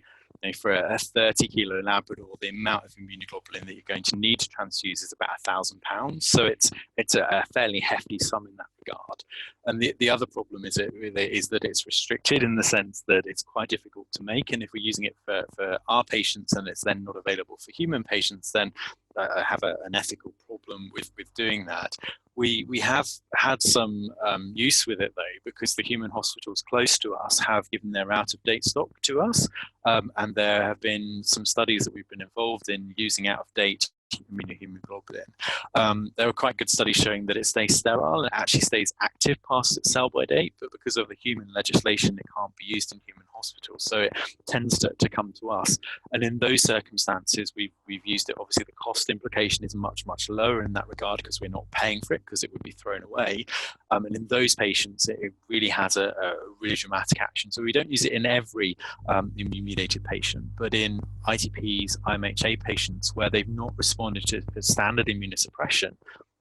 for a 30-kilo Labrador, the amount of immunoglobulin that you're going to need to transfuse is about £1,000. So it's a fairly hefty sum in that regard. And the other problem is that it's restricted in the sense that it's quite difficult to make. And if we're using it for our patients and it's then not available for human patients, then I have an ethical problem with doing that. We have had some use with it, though, because the human hospitals close to us have given their out-of-date stock to us. And there have been some studies that we've been involved in using out-of-date immunoglobulin. There are quite good studies showing that it stays sterile. It actually stays active past its sell-by date, but because of the human legislation, it can't be used in human hospitals. So it tends to come to us. And in those circumstances, we've used it. Obviously, the cost implication is much, much lower in that regard because we're not paying for it because it would be thrown away. And in those patients, it really has a really dramatic action. So we don't use it in every immune-mediated patient, but in ITPs, IMHA patients where they've not responded to the standard immunosuppression,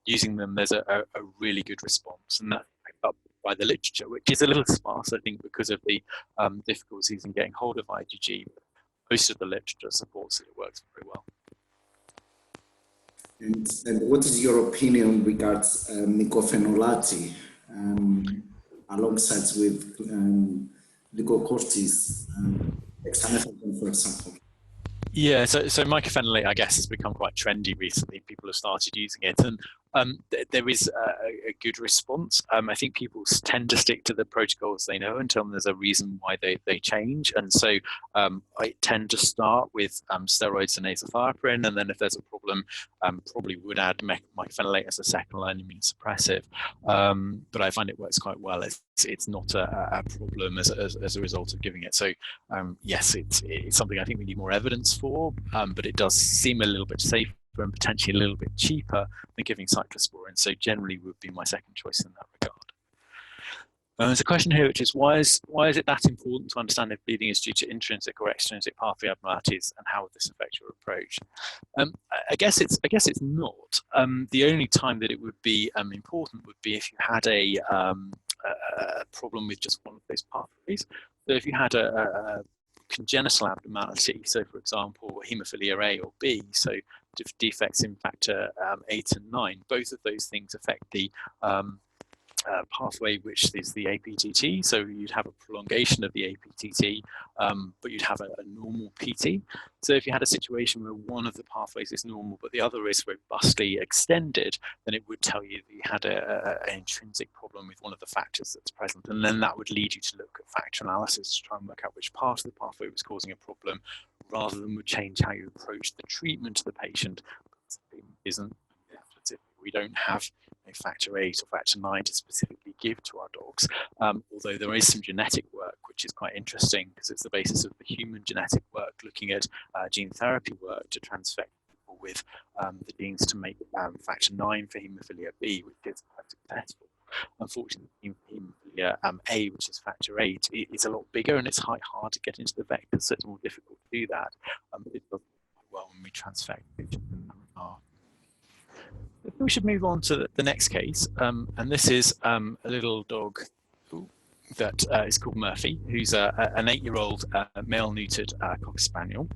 using them, there's a really good response. And that's backed up by the literature, which is a little sparse, I think, because of the difficulties in getting hold of IgG. Most of the literature supports that it works very well. And what is your opinion regards mycophenolate alongside with glucocorticoids, dexamethasone, for example? Yeah, so mycophenolate, I guess, has become quite trendy recently. People have started using it, and there is a good response. I think people tend to stick to the protocols they know until there's a reason why they change. And so I tend to start with steroids and azathioprine, and then if there's a problem, probably would add mycophenolate as a second-line immunosuppressive. But I find it works quite well. It's not a problem as a result of giving it. So yes, it's something I think we need more evidence for, but it does seem a little bit safer and potentially a little bit cheaper than giving cyclosporin. So generally would be my second choice in that regard. There's a question here, which is why is it that important to understand if bleeding is due to intrinsic or extrinsic pathway abnormalities, and how would this affect your approach? I guess it's not. The only time that it would be important would be if you had a problem with just one of those pathways. So if you had a congenital abnormality, so for example, hemophilia A or B, so defects in factor 8 and 9, both of those things affect the pathway, which is the APTT. So you'd have a prolongation of the APTT, but you'd have a normal PT. So if you had a situation where one of the pathways is normal, but the other is robustly extended, then it would tell you that you had an intrinsic problem with one of the factors that's present. And then that would lead you to look at factor analysis to try and work out which part of the pathway was causing a problem, rather than would change how you approach the treatment to the patient. Isn't we don't have factor 8 or factor 9 to specifically give to our dogs, although there is some genetic work which is quite interesting because it's the basis of the human genetic work looking at gene therapy work to transfect people with the genes to make factor 9 for haemophilia B, which is quite successful. Unfortunately, haemophilia A, which is factor 8, is a lot bigger and it's hard to get into the vector, so it's more difficult to do that. It does well when we transfect it. We should move on to the next case, and this is a little dog that is called Murphy, who's an 8-year-old male-neutered Cocker Spaniel.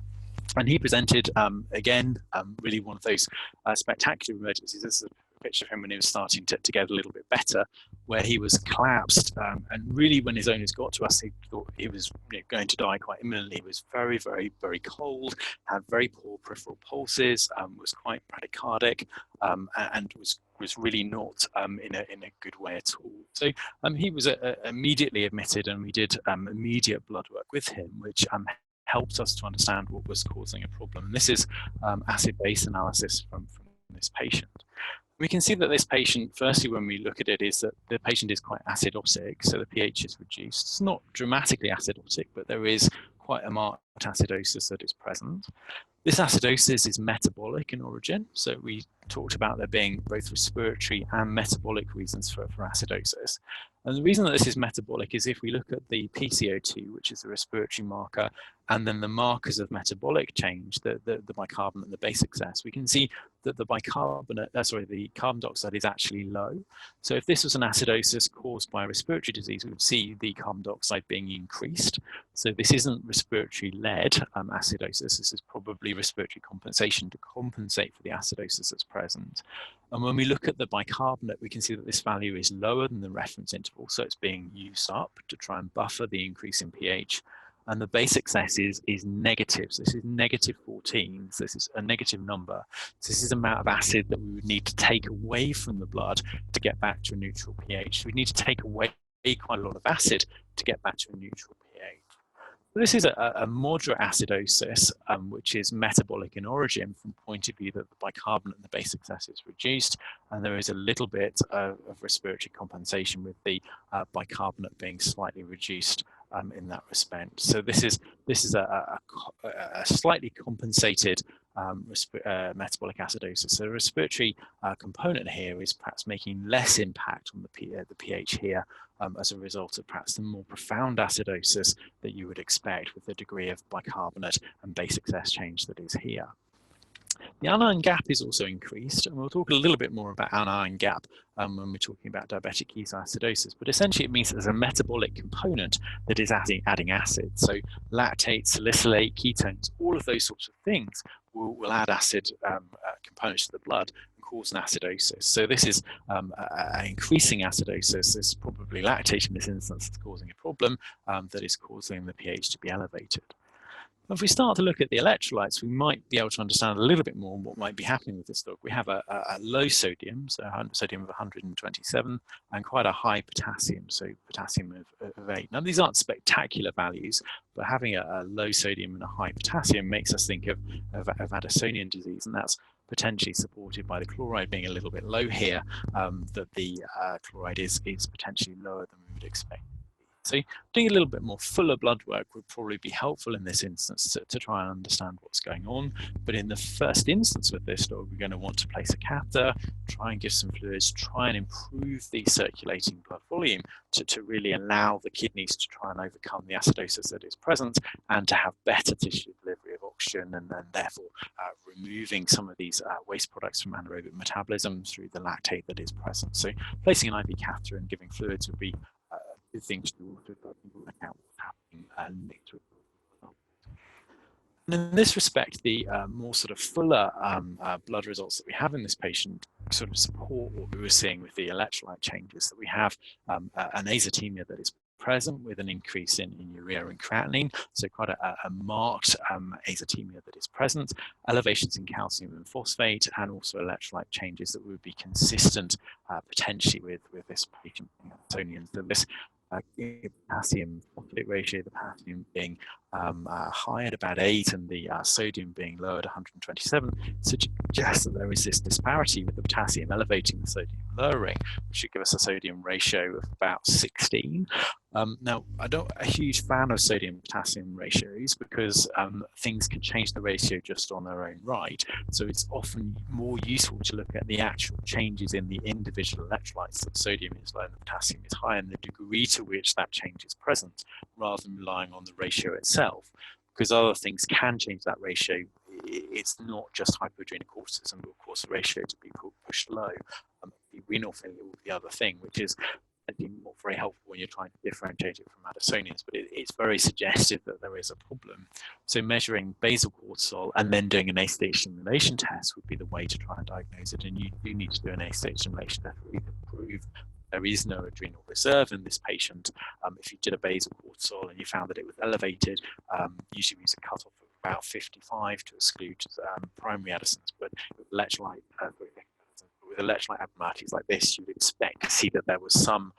And he presented, again, really one of those spectacular emergencies. This is a picture of him when he was starting to get a little bit better, where he was collapsed. And really, when his owners got to us, they thought he was going to die quite imminently. He was very, very, very cold, had very poor peripheral pulses, was quite bradycardic, and was really not in a good way at all. So he was immediately admitted, and we did immediate blood work with him, which helped us to understand what was causing a problem. And this is acid-base analysis from this patient. We can see that this patient, firstly, when we look at it, is that the patient is quite acidotic, so the pH is reduced. It's not dramatically acidotic, but there is quite a marked acidosis that is present. This acidosis is metabolic in origin, so we talked about there being both respiratory and metabolic reasons for acidosis. And the reason that this is metabolic is if we look at the PCO2, which is the respiratory marker, and then the markers of metabolic change, the bicarbonate and the base excess, we can see that the carbon dioxide is actually low. So if this was an acidosis caused by a respiratory disease, we would see the carbon dioxide being increased. So this isn't respiratory-led acidosis, this is probably respiratory compensation to compensate for the acidosis that's present. And when we look at the bicarbonate, we can see that this value is lower than the reference interval, so it's being used up to try and buffer the increase in pH. And the base excess is negative. So this is negative 14. So this is a negative number. So this is the amount of acid that we would need to take away from the blood to get back to a neutral pH. So we need to take away quite a lot of acid to get back to a neutral pH. So this is a moderate acidosis, which is metabolic in origin from the point of view that the bicarbonate and the base excess is reduced, and there is a little bit of respiratory compensation with the bicarbonate being slightly reduced in that respect. So this is a slightly compensated metabolic acidosis. So the respiratory component here is perhaps making less impact on the pH here as a result of perhaps the more profound acidosis that you would expect with the degree of bicarbonate and base excess change that is here. The anion gap is also increased, and we'll talk a little bit more about anion gap when we're talking about diabetic ketoacidosis, but essentially it means that there's a metabolic component that is adding acid. So lactate, salicylate, ketones, all of those sorts of things will add acid components to the blood and cause an acidosis. So this is increasing acidosis. This is probably lactate in this instance that's causing a problem that is causing the pH to be elevated. If we start to look at the electrolytes, we might be able to understand a little bit more what might be happening with this dog. We have a low sodium, so sodium of 127, and quite a high potassium, so potassium of 8. Now, these aren't spectacular values, but having a low sodium and a high potassium makes us think of Addisonian disease, and that's potentially supported by the chloride being a little bit low here, that the chloride is potentially lower than we would expect. So doing a little bit more fuller blood work would probably be helpful in this instance to try and understand what's going on. But in the first instance with this dog, we're going to want to place a catheter, try and give some fluids, try and improve the circulating blood volume to really allow the kidneys to try and overcome the acidosis that is present and to have better tissue delivery of oxygen, and then therefore removing some of these waste products from anaerobic metabolism through the lactate that is present. So placing an IV catheter and giving fluids would be good things to account what's happening later. And in this respect, the more sort of fuller blood results that we have in this patient sort of support what we were seeing with the electrolyte changes, that we have an azotemia that is present with an increase in urea and creatinine, so quite a marked azotemia that is present, elevations in calcium and phosphate, and also electrolyte changes that would be consistent potentially with this patient being Addisonian. So this potassium phosphate ratio, the potassium being high at about 8 and the sodium being low at 127 suggests that there is this disparity with the potassium elevating the sodium lowering, which should give us a sodium ratio of about 16. Now, I'm not a huge fan of sodium potassium ratios because things can change the ratio just on their own right. So it's often more useful to look at the actual changes in the individual electrolytes. So sodium is low and the potassium is high, and the degree to which that change is present, rather than relying on the ratio itself, because other things can change that ratio. It's not just hypoadrenocorticism, but of course the ratio to be pushed low. The renal failure will be the other thing, which is not very helpful when you're trying to differentiate it from Addisonians, but it's very suggestive that there is a problem. So measuring basal cortisol and then doing an A-stage stimulation test would be the way to try and diagnose it. And you do need to do an A-stage stimulation test to prove there is no adrenal reserve in this patient. If you did a basal cortisol and you found that it was elevated, usually we use a cutoff of about 55 to exclude primary Addisons, but with electrolyte abnormalities like this, you'd expect to see that there was some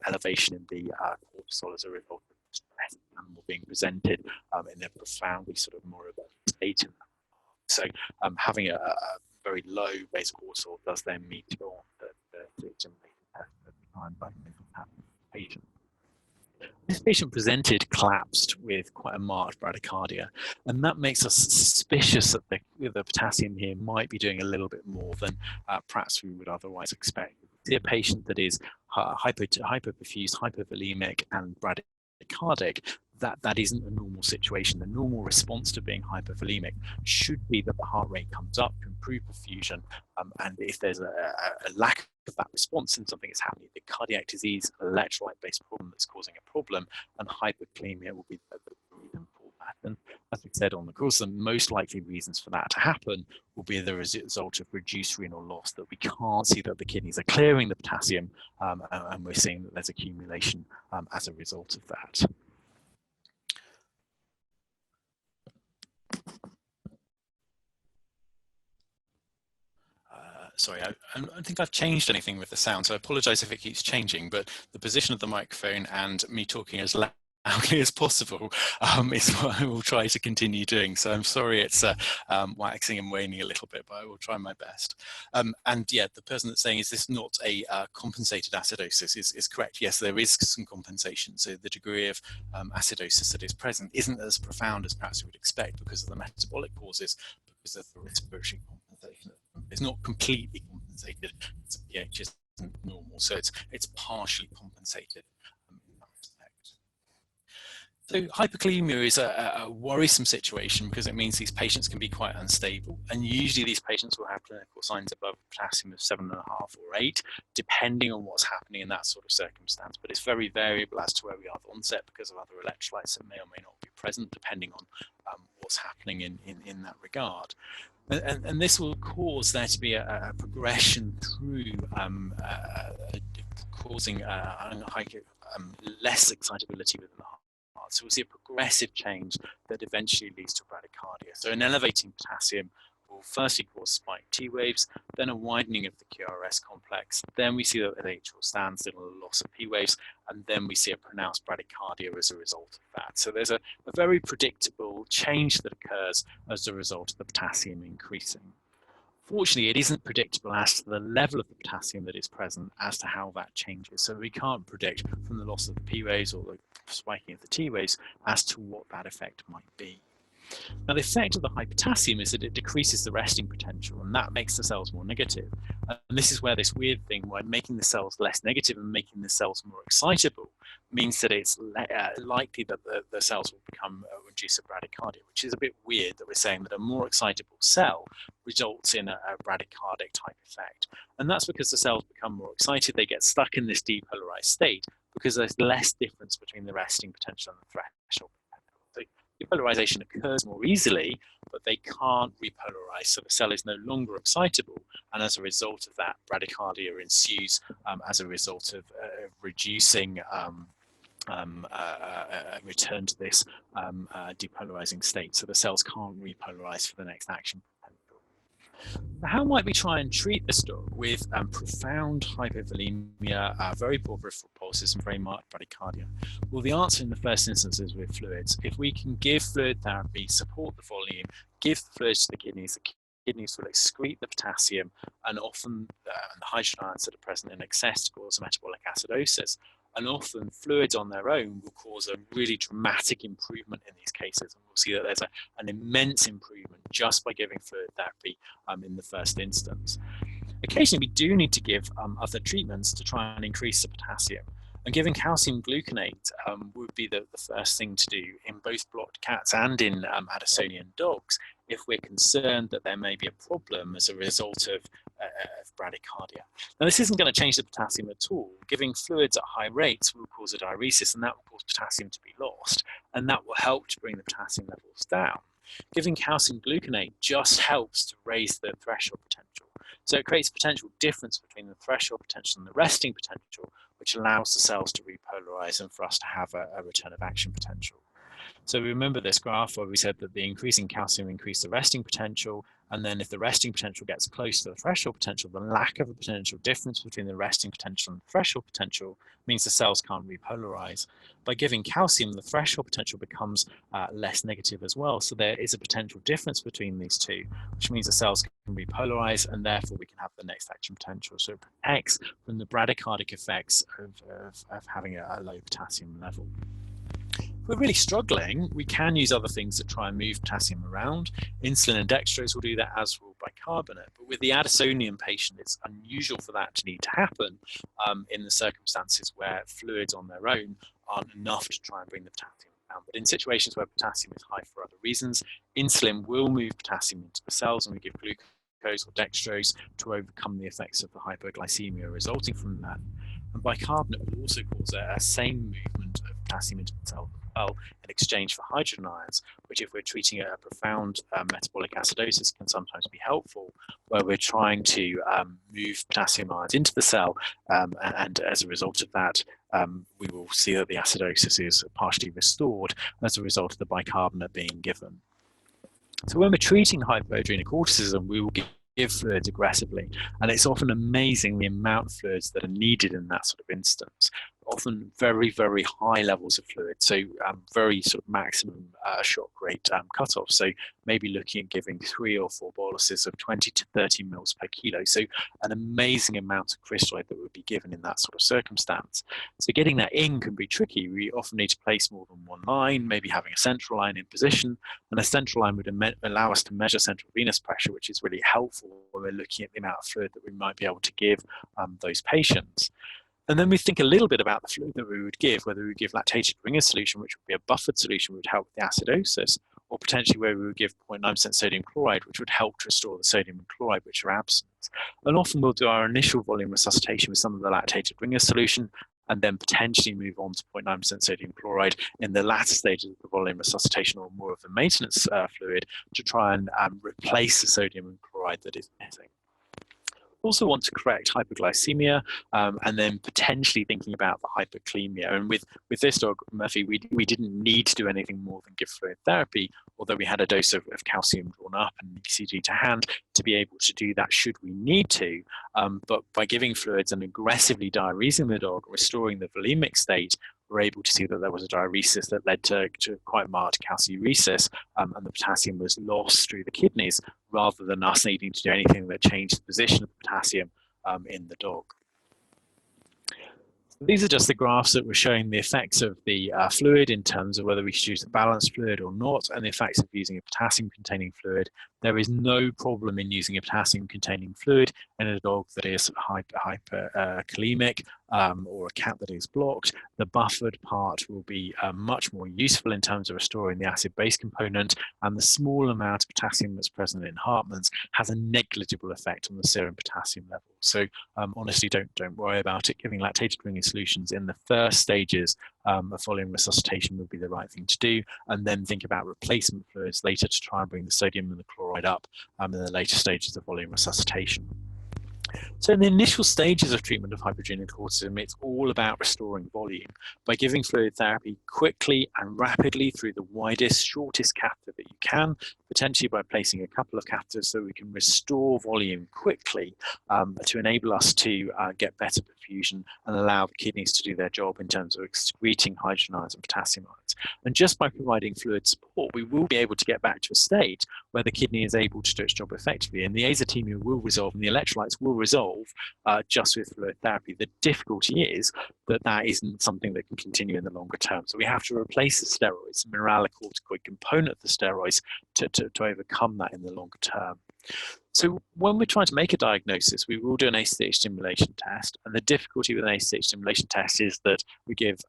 elevation in the cortisol as a result of the stress of the animal being presented in a profoundly sort of moribund state. So having a very low basal cortisol does then mean to go on the stimulation test at the time by the patient. This patient presented collapsed with quite a marked bradycardia, and that makes us suspicious that the potassium here might be doing a little bit more than perhaps we would otherwise expect. See a patient that is hyperperfused, hypovolemic, and bradycardic. That isn't a normal situation. The normal response to being hypovolemic should be that the heart rate comes up to improve perfusion, and if there's a lack of that response and something is happening, the cardiac disease, electrolyte-based problem that's causing a problem, and hyperkalemia will be the reason for that. And as we said on the course, the most likely reasons for that to happen will be the result of reduced renal loss, that we can't see that the kidneys are clearing the potassium, and we're seeing that there's accumulation as a result of that. Sorry, I don't think I've changed anything with the sound, so I apologize if it keeps changing, but the position of the microphone and me talking as loudly as possible is what I will try to continue doing. So I'm sorry it's waxing and waning a little bit, but I will try my best. And yeah, the person that's saying, is this not a compensated acidosis, is correct. Yes, there is some compensation. So the degree of acidosis that is present isn't as profound as perhaps you would expect because of the metabolic causes, because of the respiratory compensation. It's not completely compensated. Its pH isn't normal, so it's partially compensated in that respect. So hyperkalemia is a worrisome situation because it means these patients can be quite unstable, and usually these patients will have clinical signs above potassium of 7.5 or 8, depending on what's happening in that sort of circumstance. But it's very variable as to where we are at onset because of other electrolytes that may or may not be present, depending on what's happening in that regard. And this will cause there to be a progression through causing less excitability within the heart. So we'll see a progressive change that eventually leads to bradycardia. So an elevating potassium will firstly cause spiked T waves, then a widening of the QRS complex, then we see that the atrial standstill and a loss of P waves, and then we see a pronounced bradycardia as a result of that. So there's a very predictable change that occurs as a result of the potassium increasing. Fortunately, it isn't predictable as to the level of the potassium that is present as to how that changes. So we can't predict from the loss of the P waves or the spiking of the T waves as to what that effect might be. Now, the effect of the high potassium is that it decreases the resting potential, and that makes the cells more negative. And this is where this weird thing, where making the cells less negative and making the cells more excitable, means that it's likely that the cells will become reduce bradycardia, which is a bit weird that we're saying that a more excitable cell results in a bradycardic type effect. And that's because the cells become more excited, they get stuck in this depolarized state because there's less difference between the resting potential and the threshold. So depolarization occurs more easily, but they can't repolarize, so the cell is no longer excitable, and as a result of that, bradycardia ensues as a result of reducing return to this depolarizing state, so the cells can't repolarize for the next action potential. How might we try and treat this dog with profound hypovolemia, very poor peripheral pulses, and very marked bradycardia? Well, the answer in the first instance is with fluids. If we can give fluid therapy, support the volume, give the fluids to the kidneys will excrete the potassium, and often the hydrogen ions that are present in excess cause metabolic acidosis. And often fluids on their own will cause a really dramatic improvement in these cases. And we'll see that there's an immense improvement just by giving fluid therapy in the first instance. Occasionally, we do need to give other treatments to try and increase the potassium. And giving calcium gluconate would be the first thing to do in both blocked cats and in Addisonian dogs if we're concerned that there may be a problem as a result of bradycardia. Now, this isn't going to change the potassium at all. Giving fluids at high rates will cause a diuresis, and that will cause potassium to be lost, and that will help to bring the potassium levels down. Giving calcium gluconate just helps to raise the threshold potential. So it creates a potential difference between the threshold potential and the resting potential, which allows the cells to repolarize and for us to have a return of action potential. So we remember this graph where we said that the increasing calcium increased the resting potential, and then if the resting potential gets close to the threshold potential, the lack of a potential difference between the resting potential and the threshold potential means the cells can't repolarize. By giving calcium, the threshold potential becomes less negative as well. So there is a potential difference between these two, which means the cells can repolarize, and therefore we can have the next action potential. So it protects from the bradycardic effects of having a low potassium level. If we're really struggling, we can use other things that try and move potassium around. Insulin and dextrose will do that, as will bicarbonate. But with the Addisonian patient, it's unusual for that to need to happen in the circumstances where fluids on their own aren't enough to try and bring the potassium down. But in situations where potassium is high for other reasons, insulin will move potassium into the cells, and we give glucose or dextrose to overcome the effects of the hypoglycemia resulting from that. And bicarbonate will also cause a same movement of potassium into the cell in exchange for hydrogen ions, which, if we're treating a profound metabolic acidosis, can sometimes be helpful, where we're trying to move potassium ions into the cell, and as a result of that, we will see that the acidosis is partially restored as a result of the bicarbonate being given. So when we're treating hypoadrenal corticism, we will give fluids aggressively, and it's often amazing the amount of fluids that are needed in that sort of instance. Often very, very high levels of fluid, so very sort of maximum shock rate cutoff. So maybe looking at giving 3 or 4 boluses of 20 to 30 mils per kilo. So an amazing amount of crystalloid that would be given in that sort of circumstance. So getting that in can be tricky. We often need to place more than one line, maybe having a central line in position, and a central line would allow us to measure central venous pressure, which is really helpful when we're looking at the amount of fluid that we might be able to give those patients. And then we think a little bit about the fluid that we would give, whether we would give lactated Ringer solution, which would be a buffered solution, which would help with the acidosis, or potentially where we would give 0.9% sodium chloride, which would help to restore the sodium and chloride, which are absent. And often we'll do our initial volume resuscitation with some of the lactated Ringer solution, and then potentially move on to 0.9% sodium chloride in the latter stages of the volume resuscitation, or more of the maintenance fluid, to try and replace the sodium and chloride that is missing. Also want to correct hypoglycemia, and then potentially thinking about the hyperkalemia. And with this dog, Murphy, we didn't need to do anything more than give fluid therapy, although we had a dose of calcium drawn up and ECG to hand to be able to do that should we need to. But by giving fluids and aggressively diuresing the dog, restoring the volemic state, we're able to see that there was a diuresis that led to quite marked calciuresis, and the potassium was lost through the kidneys, rather than us needing to do anything that changed the position of the potassium in the dog. These are just the graphs that were showing the effects of the fluid in terms of whether we should use a balanced fluid or not, and the effects of using a potassium-containing fluid. There is no problem in using a potassium-containing fluid in a dog that is hyperkalemic or a cat that is blocked. The buffered part will be much more useful in terms of restoring the acid-base component, and the small amount of potassium that's present in Hartmann's has a negligible effect on the serum potassium level. So honestly, don't worry about it. Giving lactated Ringer solutions in the first stages of volume resuscitation would be the right thing to do, and then think about replacement fluids later to try and bring the sodium and the chloride up in the later stages of volume resuscitation. So in the initial stages of treatment of hypoadrenal corticism, it's all about restoring volume by giving fluid therapy quickly and rapidly through the widest, shortest catheter that you can, potentially by placing a couple of catheters so we can restore volume quickly to enable us to get better perfusion and allow the kidneys to do their job in terms of excreting hydrogen ions and potassium ions. And just by providing fluid support, we will be able to get back to a state where the kidney is able to do its job effectively, and the azotemia will resolve and the electrolytes will resolve just with fluid therapy. The difficulty is that that isn't something that can continue in the longer term. So we have to replace the steroids, the mineralocorticoid component of the steroids, to overcome that in the longer term. So when we're trying to make a diagnosis, we will do an ACTH stimulation test. And the difficulty with an ACTH stimulation test is that we give,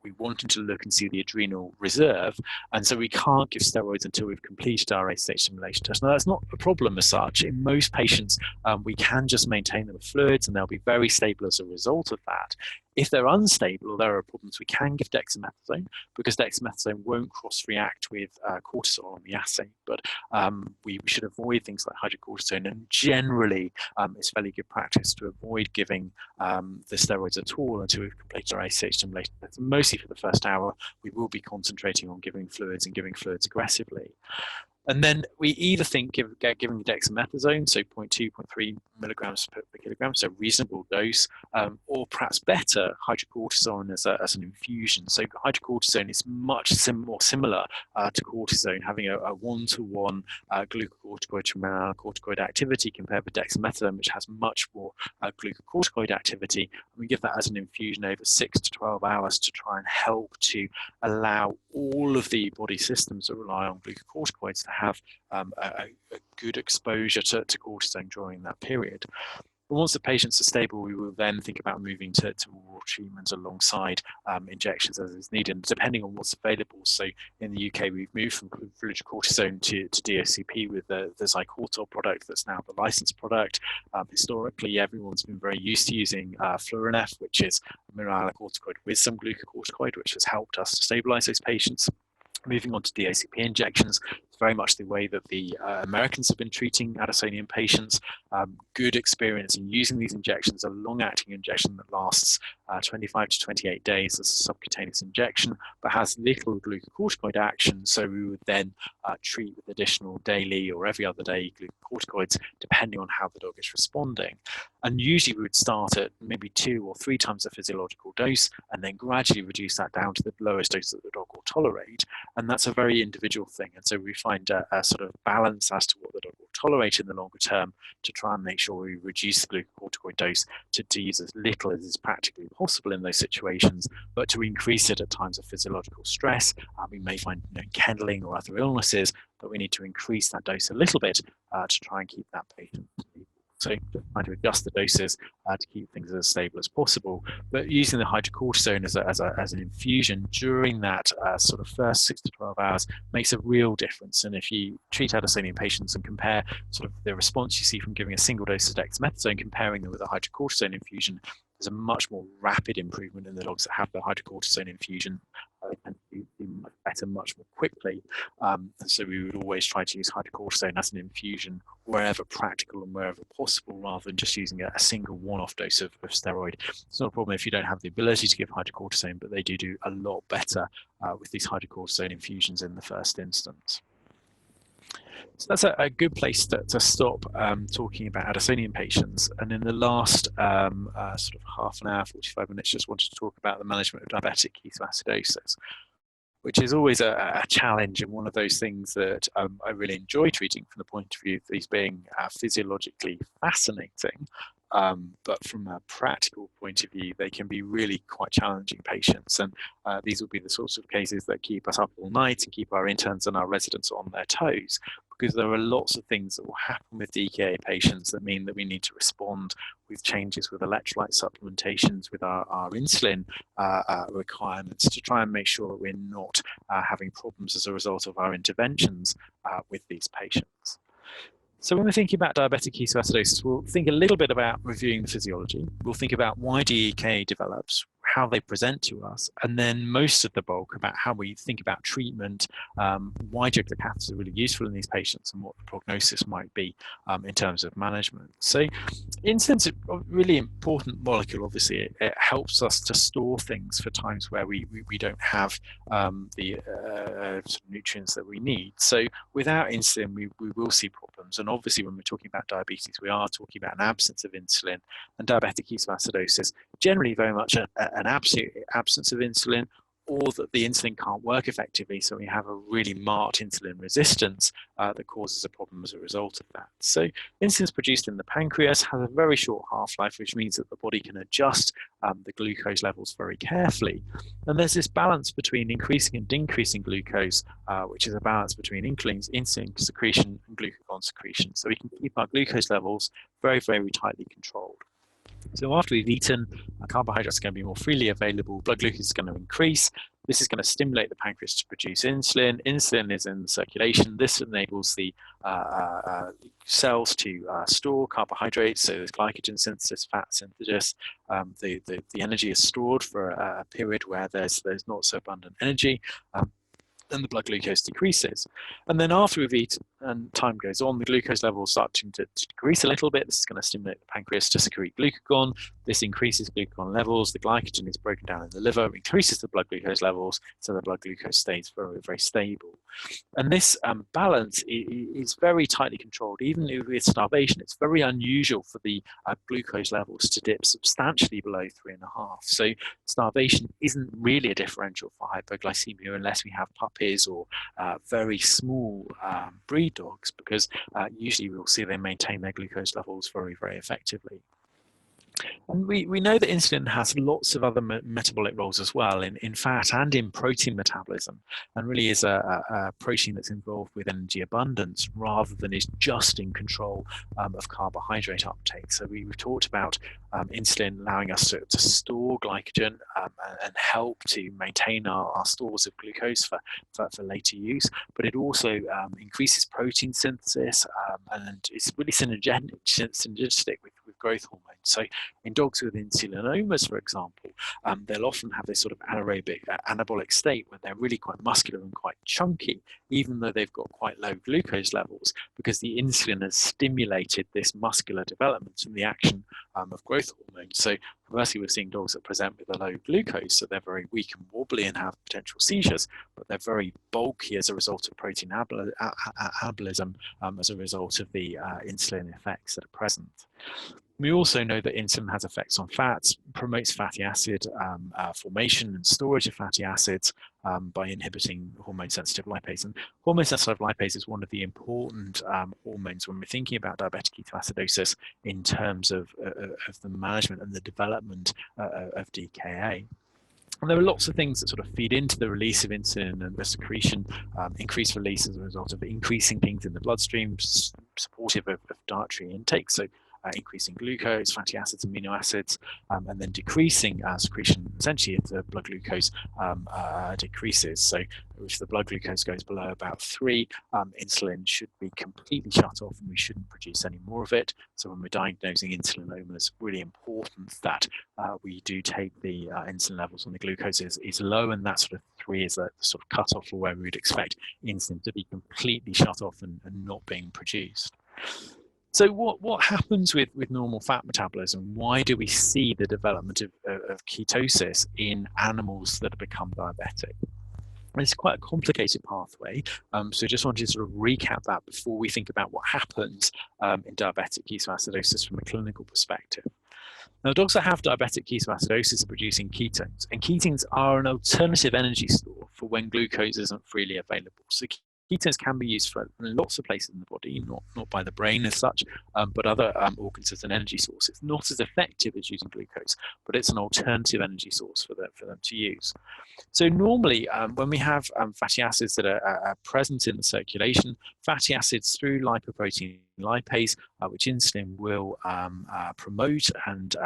we wanted to look and see the adrenal reserve. And so we can't give steroids until we've completed our ACTH stimulation test. Now, that's not a problem as such. In most patients, we can just maintain them with fluids and they'll be very stable as a result of that. If they're unstable or there are problems, we can give dexamethasone because dexamethasone won't cross-react with cortisol on the assay. But we should avoid things like hydrocortisone, and generally it's fairly good practice to avoid giving the steroids at all until we've completed our ACTH stimulation. Mostly for the first hour, we will be concentrating on giving fluids and giving fluids aggressively. And then we either think giving dexamethasone, so 0.2, 0.3 milligrams per kilogram, so reasonable dose, or perhaps better, hydrocortisone as an infusion. So hydrocortisone is much more similar to cortisone, having a one-to-one glucocorticoid to mineralocorticoid activity compared with dexamethasone, which has much more glucocorticoid activity. And we give that as an infusion over 6 to 12 hours to try and help to allow all of the body systems that rely on glucocorticoids to have a good exposure to cortisone during that period. But once the patients are stable, we will then think about moving to oral treatments alongside injections as is needed, depending on what's available. So in the UK, we've moved from fludrocortisone to DOCP with the Zycortal product that's now the licensed product. Historically, everyone's been very used to using Fluranef, which is a mineralocorticoid with some glucocorticoid, which has helped us to stabilize those patients. Moving on to DOCP injections, it's very much the way that the Americans have been treating Addisonian patients. Good experience in using these injections, a long-acting injection that lasts 25 to 28 days as a subcutaneous injection, but has little glucocorticoid action. So we would then treat with additional daily or every other day glucocorticoids, depending on how the dog is responding. And usually we would start at maybe 2 or 3 times the physiological dose, and then gradually reduce that down to the lowest dose that the dog will tolerate. And that's a very individual thing. And so we find a sort of balance as to what the dog will tolerate in the longer term to try and make sure we reduce the glucocorticoid dose to use as little as is practically possible in those situations, but to increase it at times of physiological stress. We may find kindling or other illnesses, but we need to increase that dose a little bit to try and keep that patient stable. So trying to adjust the doses to keep things as stable as possible, but using the hydrocortisone as an infusion during that sort of first 6 to 12 hours makes a real difference. And if you treat Addisonian patients and compare sort of the response you see from giving a single dose of dexamethasone, comparing them with a hydrocortisone infusion, there's a much more rapid improvement in the dogs that have the hydrocortisone infusion and do much better, much more quickly. And so we would always try to use hydrocortisone as an infusion wherever practical and wherever possible, rather than just using a single one-off dose of steroid. It's not a problem if you don't have the ability to give hydrocortisone, but they do a lot better with these hydrocortisone infusions in the first instance. So that's a good place to stop talking about Addisonian patients. And in the last sort of half an hour, 45 minutes, just wanted to talk about the management of diabetic ketoacidosis, which is always a challenge and one of those things that I really enjoy treating from the point of view of these being physiologically fascinating. But from a practical point of view, they can be really quite challenging patients. And these will be the sorts of cases that keep us up all night and keep our interns and our residents on their toes, because there are lots of things that will happen with DKA patients that mean that we need to respond with changes with electrolyte supplementations, with our insulin requirements to try and make sure that we're not having problems as a result of our interventions with these patients. So when we're thinking about diabetic ketoacidosis, we'll think a little bit about reviewing the physiology. We'll think about why DKA develops, how they present to us, and then most of the bulk about how we think about treatment, why jugular catheters are really useful in these patients, and what the prognosis might be in terms of management. So insulin's a really important molecule. Obviously, it helps us to store things for times where we don't have the sort of nutrients that we need. So without insulin, we will see problems. And obviously, when we're talking about diabetes, we are talking about an absence of insulin, and diabetic ketoacidosis generally very much an absolute absence of insulin, or that the insulin can't work effectively, so we have a really marked insulin resistance that causes a problem as a result of that. So insulin is produced in the pancreas, has a very short half-life, which means that the body can adjust the glucose levels very carefully. And there's this balance between increasing and decreasing glucose, which is a balance between insulin secretion and glucagon secretion. So we can keep our glucose levels very, very tightly controlled. So after we've eaten, carbohydrates are going to be more freely available, blood glucose is going to increase. This is going to stimulate the pancreas to produce insulin. Insulin is in the circulation. This enables the cells to store carbohydrates, so there's glycogen synthesis, fat synthesis. The energy is stored for a period where there's not so abundant energy. Then the blood glucose decreases. And then after we've eaten and time goes on, the glucose levels start to decrease a little bit. This is going to stimulate the pancreas to secrete glucagon. This increases glucagon levels. The glycogen is broken down in the liver, increases the blood glucose levels, so the blood glucose stays very, very stable. And this balance is very tightly controlled. Even with starvation, it's very unusual for the glucose levels to dip substantially below 3.5. So starvation isn't really a differential for hypoglycemia unless we have puppies or very small breed dogs, because usually we'll see they maintain their glucose levels very, very effectively. And we know that insulin has lots of other metabolic roles as well in fat and in protein metabolism, and really is a protein that's involved with energy abundance rather than is just in control of carbohydrate uptake. So we've talked about insulin allowing us to store glycogen and help to maintain our stores of glucose for later use, but it also increases protein synthesis and is really synergistic with growth hormone. So in dogs with insulinomas, for example, they'll often have this sort of anaerobic anabolic state where they're really quite muscular and quite chunky, even though they've got quite low glucose levels, because the insulin has stimulated this muscular development and the action of growth hormone. So conversely, we're seeing dogs that present with a low glucose, so they're very weak and wobbly and have potential seizures, but they're very bulky as a result of protein anabolism as a result of the insulin effects that are present. We also know that insulin has effects on fats, promotes fatty acid formation and storage of fatty acids by inhibiting hormone-sensitive lipase. And hormone-sensitive lipase is one of the important hormones when we're thinking about diabetic ketoacidosis in terms of the management and the development of DKA. And there are lots of things that sort of feed into the release of insulin and the secretion, increased release as a result of increasing things in the bloodstream, supportive of dietary intake. So increasing glucose, fatty acids, amino acids, and then decreasing secretion, essentially if the blood glucose decreases. So if the blood glucose goes below about 3, insulin should be completely shut off and we shouldn't produce any more of it. So when we're diagnosing insulinoma, it's really important that we do take the insulin levels when the glucose is low, and that sort of 3 is the sort of cutoff for where we would expect insulin to be completely shut off and not being produced. So what happens with normal fat metabolism? Why do we see the development of ketosis in animals that have become diabetic? It's quite a complicated pathway, so just wanted to sort of recap that before we think about what happens in diabetic ketoacidosis from a clinical perspective. Now, dogs that have diabetic ketoacidosis are producing ketones, and ketones are an alternative energy store for when glucose isn't freely available. So ketones can be used for lots of places in the body, not by the brain as such, but other organs as an energy source. It's not as effective as using glucose, but it's an alternative energy source for them to use. So normally, when we have fatty acids that are present in the circulation, fatty acids through lipoprotein lipase, which insulin will promote and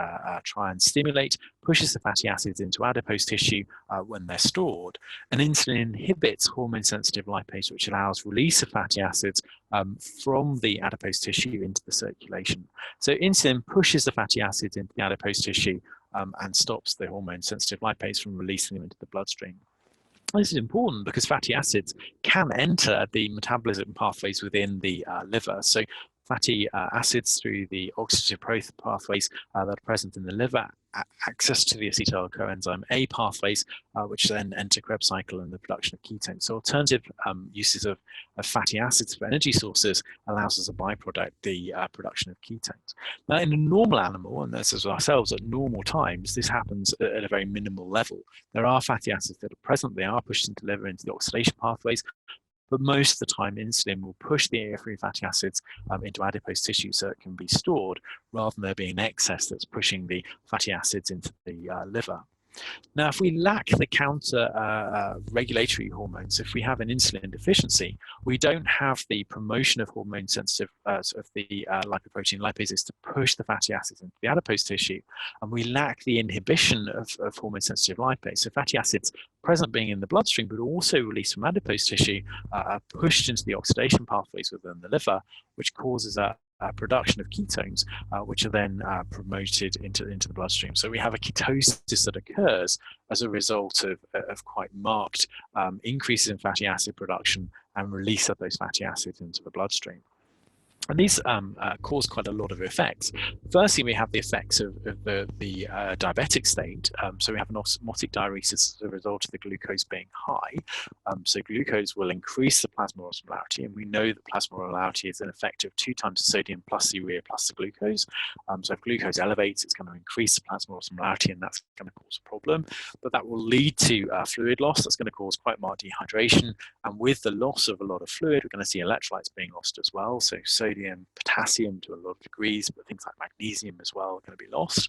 try and stimulate, pushes the fatty acids into adipose tissue when they're stored. And insulin inhibits hormone-sensitive lipase, which allows release of fatty acids from the adipose tissue into the circulation. So insulin pushes the fatty acids into the adipose tissue and stops the hormone-sensitive lipase from releasing them into the bloodstream. This is important because fatty acids can enter the metabolism pathways within the liver. So fatty acids through the oxidative growth pathways that are present in the liver, access to the acetyl coenzyme A pathways, which then enter Krebs cycle and the production of ketones. So alternative uses of fatty acids for energy sources allows as a byproduct the production of ketones. Now, in a normal animal, and this is ourselves at normal times, this happens at a very minimal level. There are fatty acids that are present, they are pushed into the liver, into the oxidation pathways, but most of the time insulin will push the free fatty acids into adipose tissue so it can be stored, rather than there being an excess that's pushing the fatty acids into the liver. Now, if we lack the counter regulatory hormones, if we have an insulin deficiency, we don't have the promotion of hormone sensitive of the lipoprotein lipases to push the fatty acids into the adipose tissue, and we lack the inhibition of hormone sensitive lipase. So fatty acids present being in the bloodstream, but also released from adipose tissue, are pushed into the oxidation pathways within the liver, which causes a production of ketones, which are then promoted into the bloodstream. So we have a ketosis that occurs as a result of quite marked increases in fatty acid production and release of those fatty acids into the bloodstream. And these cause quite a lot of effects. Firstly, we have the effects of the diabetic state. So we have an osmotic diuresis as a result of the glucose being high. So glucose will increase the plasma osmolality, and we know that plasma osmolality is an effect of 2 times the sodium plus the urea plus the glucose. So if glucose elevates, it's going to increase the plasma osmolality, and that's going to cause a problem. But that will lead to fluid loss. That's going to cause quite marked dehydration. And with the loss of a lot of fluid, we're going to see electrolytes being lost as well. So sodium, potassium to a lot of degrees, but things like magnesium as well are going to be lost.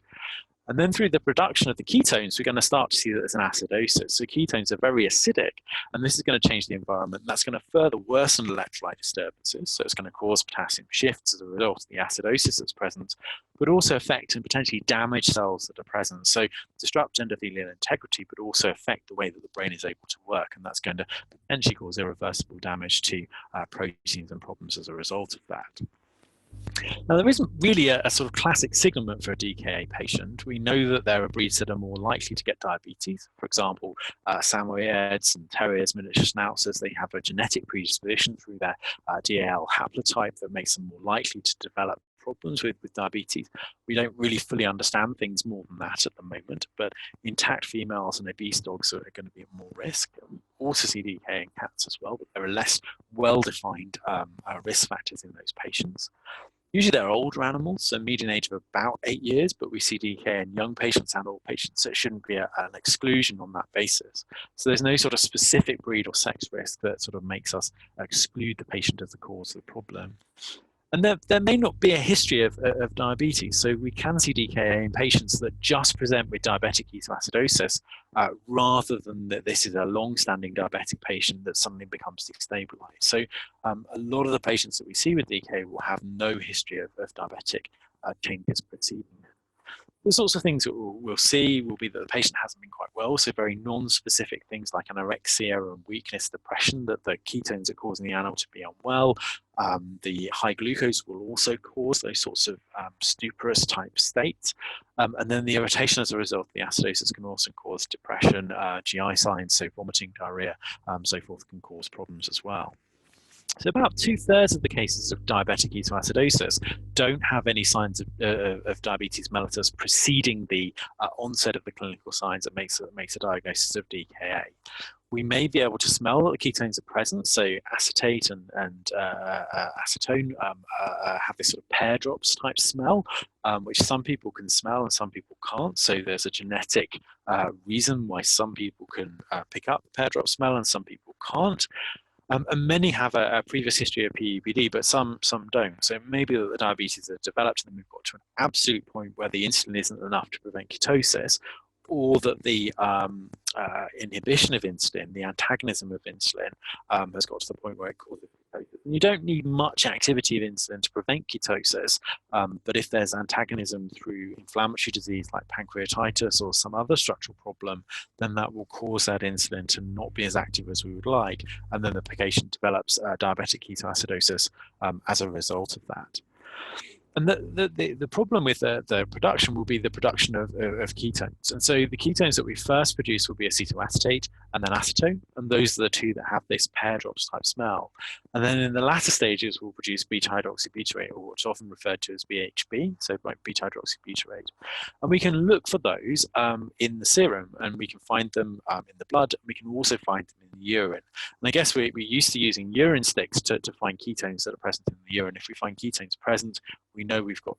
And then through the production of the ketones, we're going to start to see that there's an acidosis. So ketones are very acidic, and this is going to change the environment. That's going to further worsen electrolyte disturbances. So it's going to cause potassium shifts as a result of the acidosis that's present, but also affect and potentially damage cells that are present. So disrupt endothelial integrity, but also affect the way that the brain is able to work. And that's going to potentially cause irreversible damage to proteins and problems as a result of that. Now, there isn't really a sort of classic signalement for a DKA patient. We know that there are breeds that are more likely to get diabetes. For example, Samoyeds and Terriers, miniature Schnauzers, they have a genetic predisposition through their DAL haplotype that makes them more likely to develop problems with diabetes. We don't really fully understand things more than that at the moment, but intact females and obese dogs are going to be at more risk. We also see DKA in cats as well, but there are less well-defined risk factors in those patients. Usually they're older animals, so median age of about 8 years, but we see DKA in young patients and old patients, so it shouldn't be an exclusion on that basis. So there's no sort of specific breed or sex risk that sort of makes us exclude the patient as the cause of the problem. And there may not be a history of diabetes. So we can see DKA in patients that just present with diabetic ketoacidosis rather than that this is a long-standing diabetic patient that suddenly becomes destabilized. So a lot of the patients that we see with DKA will have no history of diabetic changes preceding. The sorts of things that we'll see will be that the patient hasn't been quite well, so very non-specific things like anorexia and weakness, depression, that the ketones are causing the animal to be unwell. The high glucose will also cause those sorts of stuporous type states. And then the irritation as a result of the acidosis can also cause depression, GI signs, so vomiting, diarrhea, so forth can cause problems as well. So about 2/3 of the cases of diabetic ketoacidosis don't have any signs of diabetes mellitus preceding the onset of the clinical signs that makes a diagnosis of DKA. We may be able to smell that the ketones are present, so acetate and acetone have this sort of pear drops type smell, which some people can smell and some people can't. So there's a genetic reason why some people can pick up the pear drop smell and some people can't. And many have a previous history of PEPD, but some don't. So maybe that the diabetes has developed and then we've got to an absolute point where the insulin isn't enough to prevent ketosis, or that the inhibition of insulin, the antagonism of insulin, has got to the point where it causes ketosis. And you don't need much activity of insulin to prevent ketosis, but if there's antagonism through inflammatory disease like pancreatitis or some other structural problem, then that will cause that insulin to not be as active as we would like, and then the patient develops diabetic ketoacidosis as a result of that. And the problem with the production will be the production of ketones. And so the ketones that we first produce will be acetoacetate and then acetone. And those are the two that have this pear drops type smell. And then in the latter stages, we'll produce beta-hydroxybutyrate, or what's often referred to as BHB, so like beta-hydroxybutyrate. And we can look for those in the serum, and we can find them in the blood, and we can also find them in the urine. And I guess we're used to using urine sticks to find ketones that are present in the urine. If we find ketones present, we know we've got